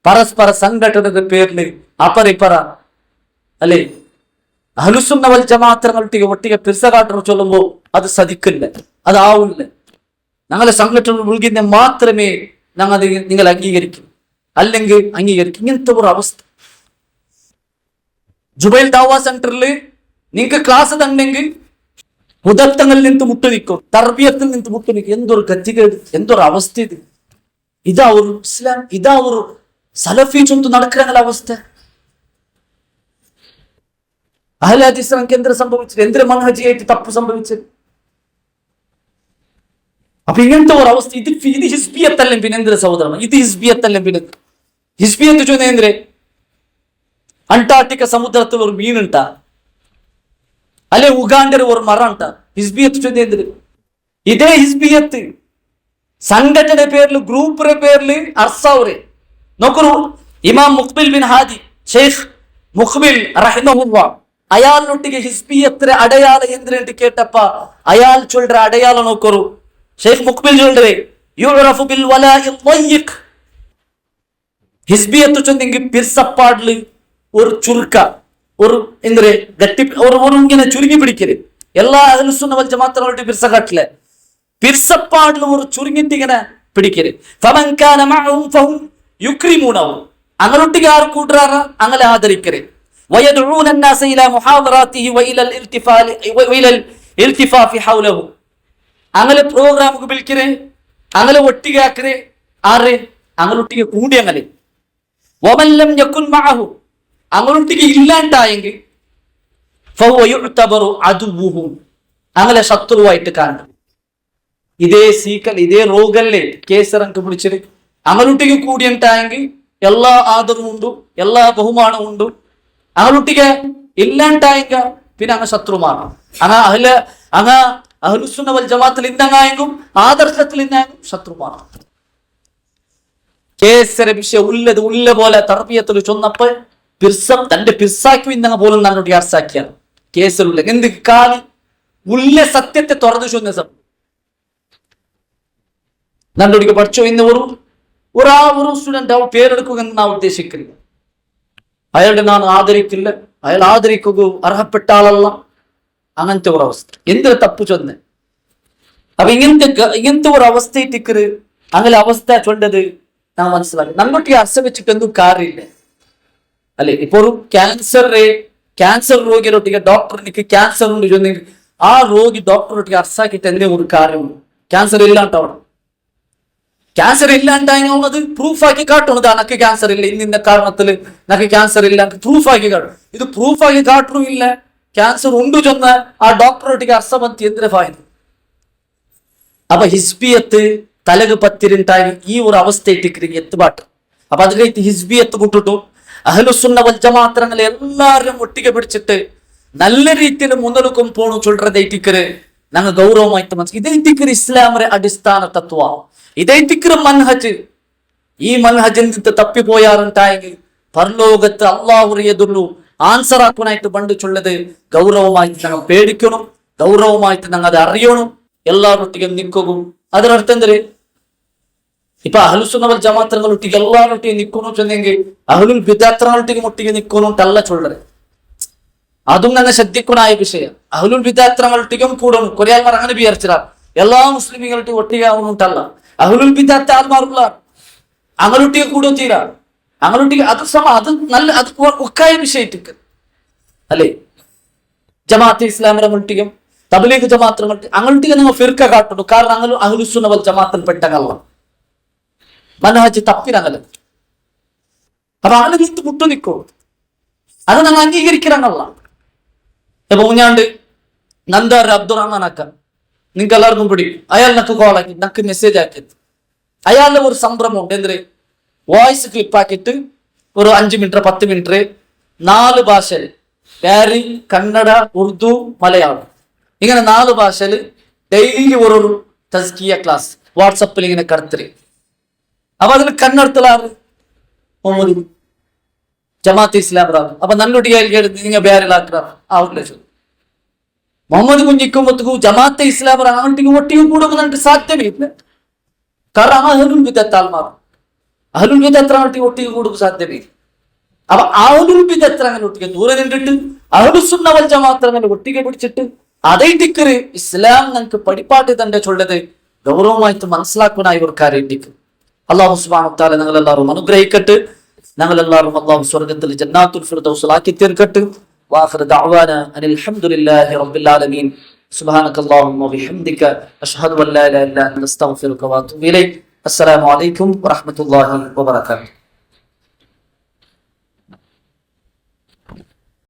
പരസ്പര സംഘടനയുടെ പേരിൽ അപ്പറിപ്പറ അല്ലേ അഹ്ലുസുന്ന വൽ ജമാഅത്തുകളുടെ ഒട്ടിಗೆ പിർസ കാട്ടണം ചൊല്ലുമ്പോൾ അത് സദിക്കില്ല അതാവില്ല ഞങ്ങളെ സംഘടന ഉൾഗിനെ മാത്രമേ ഞങ്ങൾ നിങ്ങൾ അംഗീകരിക്കും അല്ലെങ്കിൽ അംഗീകരിക്കും ഇങ്ങനത്തെ ഒരു അവസ്ഥ ജുബൈൽ ദാവ സെന്ററിൽ നിങ്ങൾക്ക് ക്ലാസ് തന്നെങ്കിൽ ഉദത്തങ്ങളിൽ നിന്ന് മുട്ടു നിൽക്കും തർബിയത്തിൽ നിന്ന് മുട്ടു നിൽക്കും എന്തൊരു ഗതികേട് എന്തൊരു അവസ്ഥ ഇത് ഇതാ ഒരു ഇസ്ലാം ഇതാ ഒരു സലഫി ചൊന്തു നടക്കുന്ന അവസ്ഥ അഹ്ലെ ഹദീസ് നമുക്ക് എന്ത് സംഭവിച്ചത് എന്തൊരു മൻഹജിയായിട്ട് തപ്പ് സംഭവിച്ചത് അപ്പൊ ഇങ്ങനത്തെ ഒരു അവസ്ഥ ഇത് ഹിസ്ബിയത്തല്ലേ പിന്നെ എന്തൊരു സഹോദരൻ ഇത് ഹിസ്ബിയത്തല്ലേ പിന്നെ ഹിസ്ബിയത്ത് ചോദിച്ചേ അന്റാർട്ടിക്ക സമുദ്രത്തിൽ ഒരു മീനുണ്ടാ അല്ലെ ഉഗാണ്ടർ ഒരു മരം ഉണ്ടാ ഹിസ്ബിയത്ത് ചോദ്യം ഇതേ ഹിസ്ബിയത്ത് സംഘടന പേരിൽ ഗ്രൂപ്പിന്റെ പേരിൽ അർസൗറെ നോക്കൂ ഇമാം മുഖ്ബിൽ ബിൻ ഹാദി ഷെയ്ഖ് മുഖ്ബിൽ റഹിമഹുല്ലാ അയാളൊട്ടിಗೆ ഹിസ്ബിയത്തിന്റെ അടയാള എന്തിനു കേട്ടപ്പ അയാൾ ചൊല്ലുற അടയാളം നോക്കൂ ഷെയ്ഖ് മുഖ്ബിൽ ചൊല്ലുറേ യുറഫു ബിൽ വലാഇ ളയ്യിഖ് ഹിസ്ബിയത്ത് ചൊന്നെങ്കിൽ പിർസപ്പാടില് ഒരു ചുരുക്ക ஒரு இந்த கட்டி ஒரு இங்கே சுருங்கி பிடிக்கிறது எல்லா அஹ்லுசுன்னா வல் ஜமாஅத்துகளுடைய பிர்சகாட்ல பிர்சப்பாடுல ஒரு சுருங்கிட்டிங்கன பிடிக்கிறது ஃபமன் கான மஅஹும் ஃபஹும் யுக்ரிமுனஹு அங்களொட்டிಗೆ யார் கூடுறாரா அங்களை ஆதரிக்கிறேன் ويدعون الناس الى محاضراته والى الالتفاف حوله അങ്ങളെ പ്രോഗ്രാമുക്ക് വിളിക്കരേ അങ്ങളെ ഒട്ടിಗೆ ಹಾಕರೆ ആരെ അങ്ങളൊട്ടിಗೆ കൂടി അങ്ങനെ വമൻ ലം യകുൻ മഅഹു അങ്ങളൊട്ടിಗೆ ഇല്ലാണ്ടായെങ്കിൽ ഫഹുവ യുഅ്തബറു അദുവുഹു അങ്ങളെ ശത്രുവായിട്ട് കാണും ഇതേ സീക്കൽ ഇതേ രോഗല്ലേ കേസറಂಕ പിടിച്ചിട്ട് അങ്ങളൊട്ടിಗೆ കൂടി ഉണ്ടായെങ്കിൽ എല്ലാ ആദരവും ഉണ്ട് എല്ലാ ബഹുമാനവും ഉണ്ട് അങ്ങളൊട്ടിಗೆ ഇല്ലാണ്ടായെങ്ക പിന്നെ അങ്ങ് ശത്രുമാണ് അങ്ങ അഹ്ലുസുന്ന വൽ ജമാഅത്തിൽ ഇന്നങ്ങായെങ്കും ആദർശത്തിൽ ഇന്നായെങ്കും ശത്രുമാണ് കേസര വിഷയം ഉള്ള പോലെ തർബിയത്തിൽ ചൊന്നപ്പോ പിർസം തന്റെ പിർസാക്കി ഇന്നങ്ങ പോലും നന്നോട്ട് യാർസാക്കിയാണ് കേസറുള്ള എന്ത് കാലം ഉള്ള സത്യത്തെ തുറന്നു ചൊന്ന സം നന്നോടിക്ക് പഠിച്ചോ ഇന്ന് ഒരു സ്റ്റുഡന്റ് അവ പേരെടുക്കുക എന്ന് നാം ഉദ്ദേശിക്കില്ല അയാളുടെ നാം ആദരിക്കില്ല അയാൾ ആദരിക്കുക അർഹപ്പെട്ട ആളല്ല അങ്ങനത്തെ ഒരു അവസ്ഥ എന്തൊരു തപ്പു ചൊന്ന് അപ്പൊ ഇങ്ങനത്തെ ഒരു അവസ്ഥയിട്ടിക്കറ് അങ്ങനെ അവസ്ഥ ചൊല്ലത് നാം മനസ്സിലാക്കി നമ്മൾക്ക് അർച്ച വെച്ചിട്ട് എന്തും കാര്യമില്ല അല്ലെ ഇപ്പൊ ഒരു ക്യാൻസർ രോഗിയൊട്ടിಗೆ ഡോക്ടർ എനിക്ക് ക്യാൻസർ ഉണ്ട് ചൊന്നെങ്കിൽ ആ രോഗി ഡോക്ടറൊട്ടിಗೆ അർച്ചാക്കിട്ട് എന്തേ ഒരു കാര്യമുണ്ട് ക്യാൻസർ ഇല്ലാണ്ടാവണം ക്യാൻസർ ഇല്ലാണ്ടായത് അത് പ്രൂഫാക്കി കാട്ടണം നക്ക് ക്യാൻസർ ഇല്ല ഇന്ന കാരണത്തില് നക്ക് ക്യാൻസർ ഇല്ല പ്രൂഫാക്കി കാട്ടും ഇത് പ്രൂഫാക്കി കാട്ടും ഇല്ല ക്യാൻസർ ഉണ്ട് ചൊന്ന ആ ഡോക്ടറൊട്ടിಗೆ അർസമന്തി എന്തിനെ ഫായത് അപ്പൊ ഹിസ്ബിയത്ത് തലക് പത്തിരുണ്ടായി ഈ ഒരു അവസ്ഥയിട്ടിരിക്കും എത്തുപാട്ട് അപ്പൊ അത് കഴിഞ്ഞ് ഹിസ്ബിയത്ത് വിട്ടിട്ടു അഹ്ലുസുന്ന വൽ ജമാഅത്ത് എല്ലാവരും ഒട്ടിಗೆ പിടിച്ചിട്ട് നല്ല രീതിയിൽ മുന്നോട്ടും പോണു ചൊല്ലറതേറ്റിക്കര് ഞങ്ങൾ ഗൗരവമായിട്ട് മനസ്സിലാക്കി ഇതേറ്റിക്കര് ഇസ്ലാമിന്റെ അടിസ്ഥാന തത്വ ഇതേറ്റിക്കര് മൻഹജ് ഈ മൻഹജിൽ നിന്ന് തപ്പിപ്പോയാറുണ്ടായെങ്കിൽ പരലോകത്ത് അള്ളാഹു എതുള്ളൂ ആൻസർ ആക്കാനായിട്ട് പണ്ട് ചൊല്ലത് ഗൗരവമായിട്ട് ഞങ്ങൾ പേടിക്കണം ഗൗരവമായിട്ട് ഞങ്ങൾ അത് അറിയണം എല്ലാവരൊട്ടിಗೆ നിൽക്കും അതിനർത്ഥം എന്തര് ഇപ്പൊ അഹ്ലുസുന്ന വൽ ജമാഅത്തുകളൊട്ടിಗೆ എല്ലാവരൊട്ടിಗೆ നിൽക്കണം ചെന്നെങ്കിൽ അഹ്ലുൽ ബിദ്അത്തുകളൊട്ടിಗೆ ഒട്ടിಗೆ നിൽക്കണം അല്ല ചൊല്ലറ് അതും ഞങ്ങൾ ശ്രദ്ധിക്കണായ വിഷയം അഹ്ലുൽ ബിദ്അത്തുകളൊട്ടിಗೆ കൂടണം കുറെ ആൾക്കാർ അങ്ങനെ വിചാരിച്ചാൽ എല്ലാ മുസ്ലിമുകളൊട്ടിಗೆ ഒട്ടിಗೆ ആവുന്നുണ്ടല്ല അഹ്ലുൽ ബിദ്അത്ത് ആൾമാരുള്ള അങ്ങനൊട്ടിಗೆ കൂടോ തീരാ അങ്ങനൊട്ടിಗೆ അത് അത് നല്ല അത് ഒക്കായ വിഷയത്തിക്ക് അല്ലേ ജമാഅത്തെ ഇസ്ലാമിനെ ഒട്ടിಗೆ തബ്ലീഗ് ജമാഅത്തുകൾ അങ്ങോട്ടിಗೆ നിങ്ങൾ ഫിർക്ക കാട്ടുന്നു കാരണം അങ്ങനെ അഹ്ലുസുന്ന വൽ ജമാഅത്തിൽ പെട്ടങ്ങല്ല മനഹജ് തപ്പിനങ്ങല് അപ്പൊ അങ്ങനെ വിത്ത് മുട്ടു നിൽക്കൂ അത് ഞങ്ങൾ അംഗീകരിക്കണങ്ങല്ല ഇപ്പൊ മുഞ്ഞാണ്ട് നന്ദാർ അബ്ദുറഹ്മാൻ അക്ക നിങ്ങൾക്ക് എല്ലാവർക്കും പിടിക്കും അയാൾ നക്ക് കോളാക്കി നക്ക് മെസ്സേജ് ആക്കിയത് അയാളുടെ ഒരു സംരംഭം ഉണ്ട് എന്തിന് വോയിസ് ക്ലിപ്പ് ആക്കിയിട്ട് ഒരു 5 മിനിറ്റ് 10 മിനിറ്റ് 4 ഭാഷയിൽ കാരി കന്നഡ ഉറുദു മലയാളം ഇങ്ങനെ 4 ഭാഷയിൽ ഡെയിലി ഒരു തസ്കിയ ക്ലാസ് വാട്സപ്പിൽ ഇങ്ങനെ കടത്തിരി അപ്പൊ അതിൽ കന്നഡത്തിലാണ് മുഹമ്മദ് ജമാഅത്തെ ഇസ്ലാം അപ്പൊ നല്ലൊട്ടിയായി നിങ്ങൾ ಬೇರೆಲಾಕ್ರ ഔട്ട്ലെ മുഹമ്മദ് കുഞ്ഞിക്കുമ്പത്തുക്കു ജമാഅത്തെ ഇസ്ലാം അങ്ങോട്ടേക്ക് ഒട്ടിಗೆ കൂടുമെന്നിട്ട് സാധ്യമേ ഇല്ല കാരണം അഹ്ലുൽ ബിദ്അത്ത് ആൾമാർ അഹ്ലുൽ ബിദ്അത്ത് അങ്ങോട്ടേക്ക് ഒട്ടിಗೆ കൂടുക സാധ്യമേ ഇല്ല അപ്പൊ അഹ്ലുൽ ബിദ്അത്ത് അങ്ങനെ ഒട്ടിಗೆ ദൂരെ നിന്നിട്ട് അഹ്ലുസുന്ന വൽ ജമാഅത്ത് അങ്ങനെ ഒട്ടിಗೆ പിടിച്ചിട്ട് അതേ ടിക്കറ് ഇസ്ലാം നമുക്ക് പടിപ്പാട്ടി തന്നെ ചൊല്ലത് ഗൗരവമായിട്ട് മനസ്സിലാക്കാനായി ഒരു കാര്യം ടിക്ക് അല്ലാഹു സുബ്ഹാനഹു വ തആല ഞങ്ങളെല്ലാവരും അനുഗ്രഹിക്കട്ടെ ഞങ്ങളെല്ലാവരും അല്ലാഹു സ്വർഗ്ഗത്തിൽ ജന്നാത്തുൽ ഫിർദൗസിൽ ആക്കി തീർക്കട്ടെ വാഖിറു ദഅവാന അനിൽ ഹംദുലില്ലാഹി റബ്ബിൽ ആലമീൻ സുബ്ഹാനകല്ലാഹുമ്മ വബിഹംദിക അഷ്ഹദു അൻ ലാ ഇലാഹ ഇല്ല അൻത അസ്തഗ്ഫിറുക വഅതൂബു ഇലൈക് അസ്സലാമു അലൈക്കും വറഹ്മത്തുള്ളാഹി വബറകാതുഹു